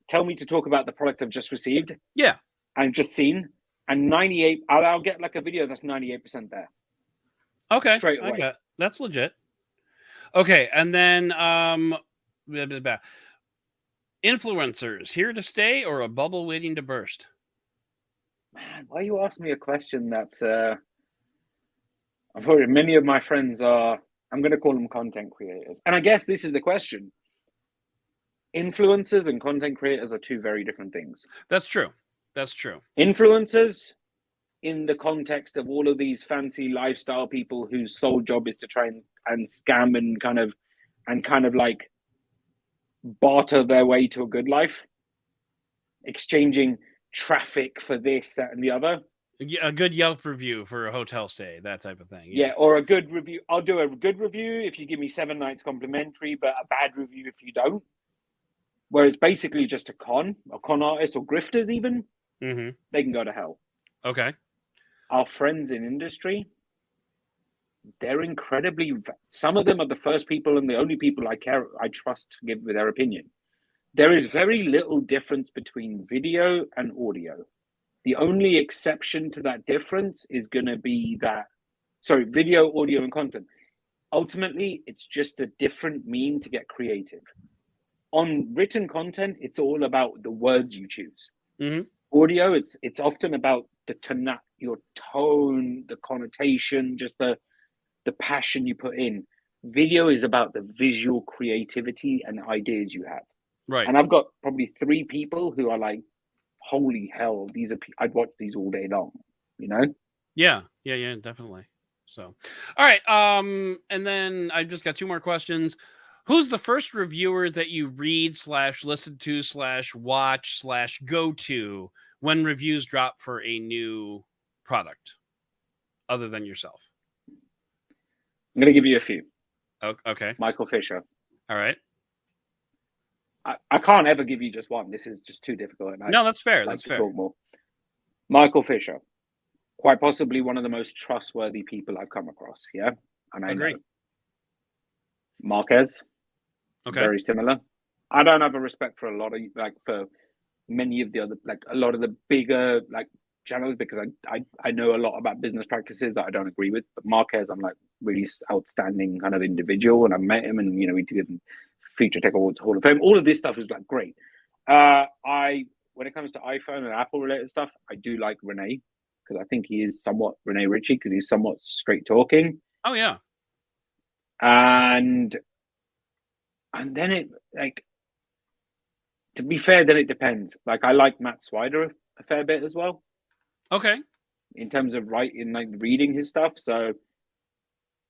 Tell me to talk about the product I've just received. Yeah. And just seen. And 98, I'll get like a video that's 98% there. Okay. Straight away. That's legit. Okay. And then influencers here to stay or a bubble waiting to burst? Man, why you ask me a question that's I've heard many of my friends are, I'm going to call them content creators. And I guess this is the question. Influencers and content creators are two very different things. That's true. That's true. Influencers, in the context of all of these fancy lifestyle people whose sole job is to try and scam and kind of and kind of like barter their way to a good life, exchanging traffic for this, that, and the other. A good Yelp review for a hotel stay, that type of thing. Yeah, or a good review. I'll do a good review if you give me 7 nights complimentary, but a bad review if you don't. Where it's basically just a con artist, or grifters even. Mm-hmm. They can go to hell. Okay. Our friends in industry, they're incredibly. Some of them are the first people and the only people I trust to give their opinion. There is very little difference between video and audio. The only exception to that difference is going to be video, audio, and content. Ultimately, it's just a different mean to get creative. On written content, it's all about the words you choose. Mm-hmm. Audio, it's often about your tone, the connotation, just the passion you put in. Video is about the visual creativity and ideas you have. Right. And I've got probably 3 people who are like, holy hell, I'd watch these all day long, you know? Yeah, definitely. So, all right. And then I just got 2 more questions. Who's the first reviewer that you read / listen to / watch / go to when reviews drop for a new product, other than yourself? I'm going to give you a few. Okay. Michael Fisher. All right. I can't ever give you just one. This is just too difficult. And no, that's fair. Like that's to fair. Talk more. Michael Fisher, quite possibly one of the most trustworthy people I've come across. Yeah, and I agree. know. Marquez. Okay. Very similar. I don't have a respect for for many of the other, a lot of the bigger channels, because I know a lot about business practices that I don't agree with. But Marquez, I'm like really outstanding kind of individual, and I met him, and we did Feature Tech Awards, Hall of Fame. All of this stuff is like great. When it comes to iPhone and Apple related stuff, I do like Rene, because I think he is somewhat Rene Ritchie, because he's somewhat straight talking. Oh yeah. And then it to be fair, then it depends. I like Matt Swider a fair bit as well. Okay. In terms of reading his stuff. So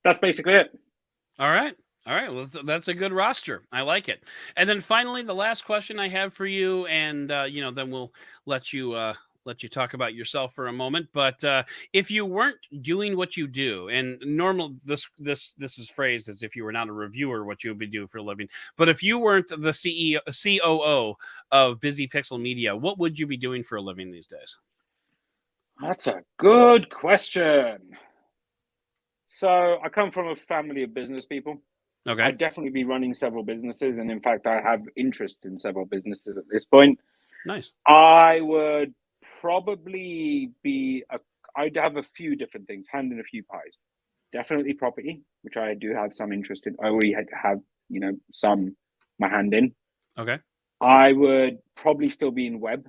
that's basically it. All right. Well, that's a good roster. I like it. And then finally, the last question I have for you, and then we'll let you talk about yourself for a moment. But if you weren't doing what you do, and this is phrased as if you were not a reviewer, what you would be doing for a living. But if you weren't the COO of Busy Pixel Media, what would you be doing for a living these days? That's a good question. So I come from a family of business people. Okay. I'd definitely be running several businesses. And in fact, I have interest in several businesses at this point. Nice. I would probably I'd have a few different things, hand in a few pies. Definitely property, which I do have some interest in. I already have, my hand in. Okay. I would probably still be in web,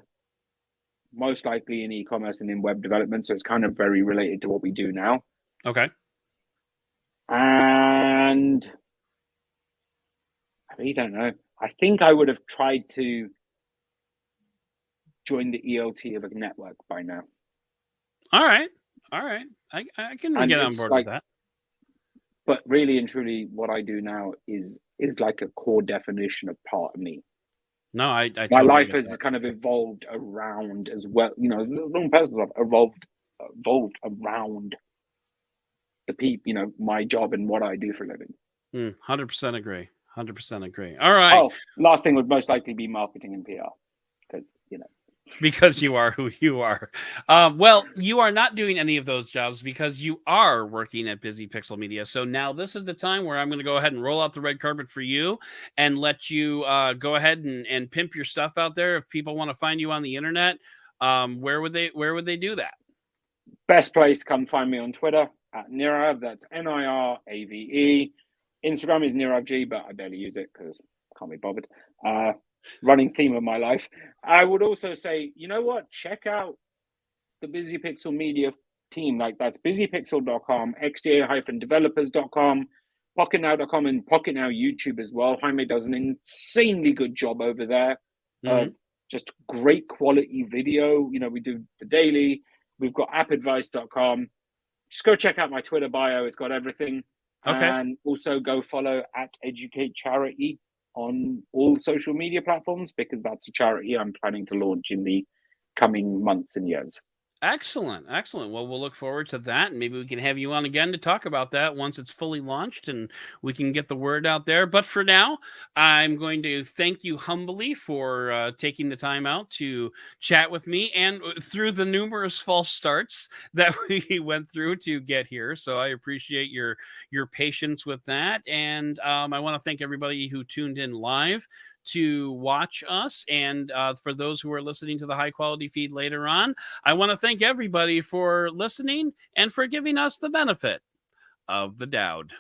most likely in e-commerce and in web development. So it's kind of very related to what we do now. Okay. And I really don't know. I think I would have tried to join the ELT of a network by now. All right. I can get on board with that. But really and truly, what I do now is like a core definition of part of me. No, I my totally life has kind of evolved around as well. Long personal stuff evolved around the people. My job and what I do for a living. 100% agree. 100% agree. All right. Oh, last thing would most likely be marketing and PR, because because you are who you are. Well, you are not doing any of those jobs because you are working at Busy Pixel Media. So now this is the time where I'm going to go ahead and roll out the red carpet for you and let you go ahead and pimp your stuff out there. If people want to find you on the internet, where would they do that? Best place, come find me on Twitter at Nirave. That's Nirave. Instagram is NiraveG, but I barely use it because I can't be bothered. Running theme of my life. I would also say, you know what? Check out the Busy Pixel Media team. That's busypixel.com, xdadevelopers.com, pocketnow.com, and Pocketnow YouTube as well. Jaime does an insanely good job over there. Just great quality video. We do the daily. We've got appadvice.com. Just go check out my Twitter bio. It's got everything. Okay. And also go follow at Educate Charity on all social media platforms, because that's a charity I'm planning to launch in the coming months and years. Excellent, excellent. Well, we'll look forward to that, and maybe we can have you on again to talk about that once it's fully launched and we can get the word out there. But for now, I'm going to thank you humbly for taking the time out to chat with me and through the numerous false starts that we went through to get here. So I appreciate your patience with that, and I want to thank everybody who tuned in live to watch us, and for those who are listening to the high quality feed later on, I want to thank everybody for listening and for giving us the benefit of the Doud.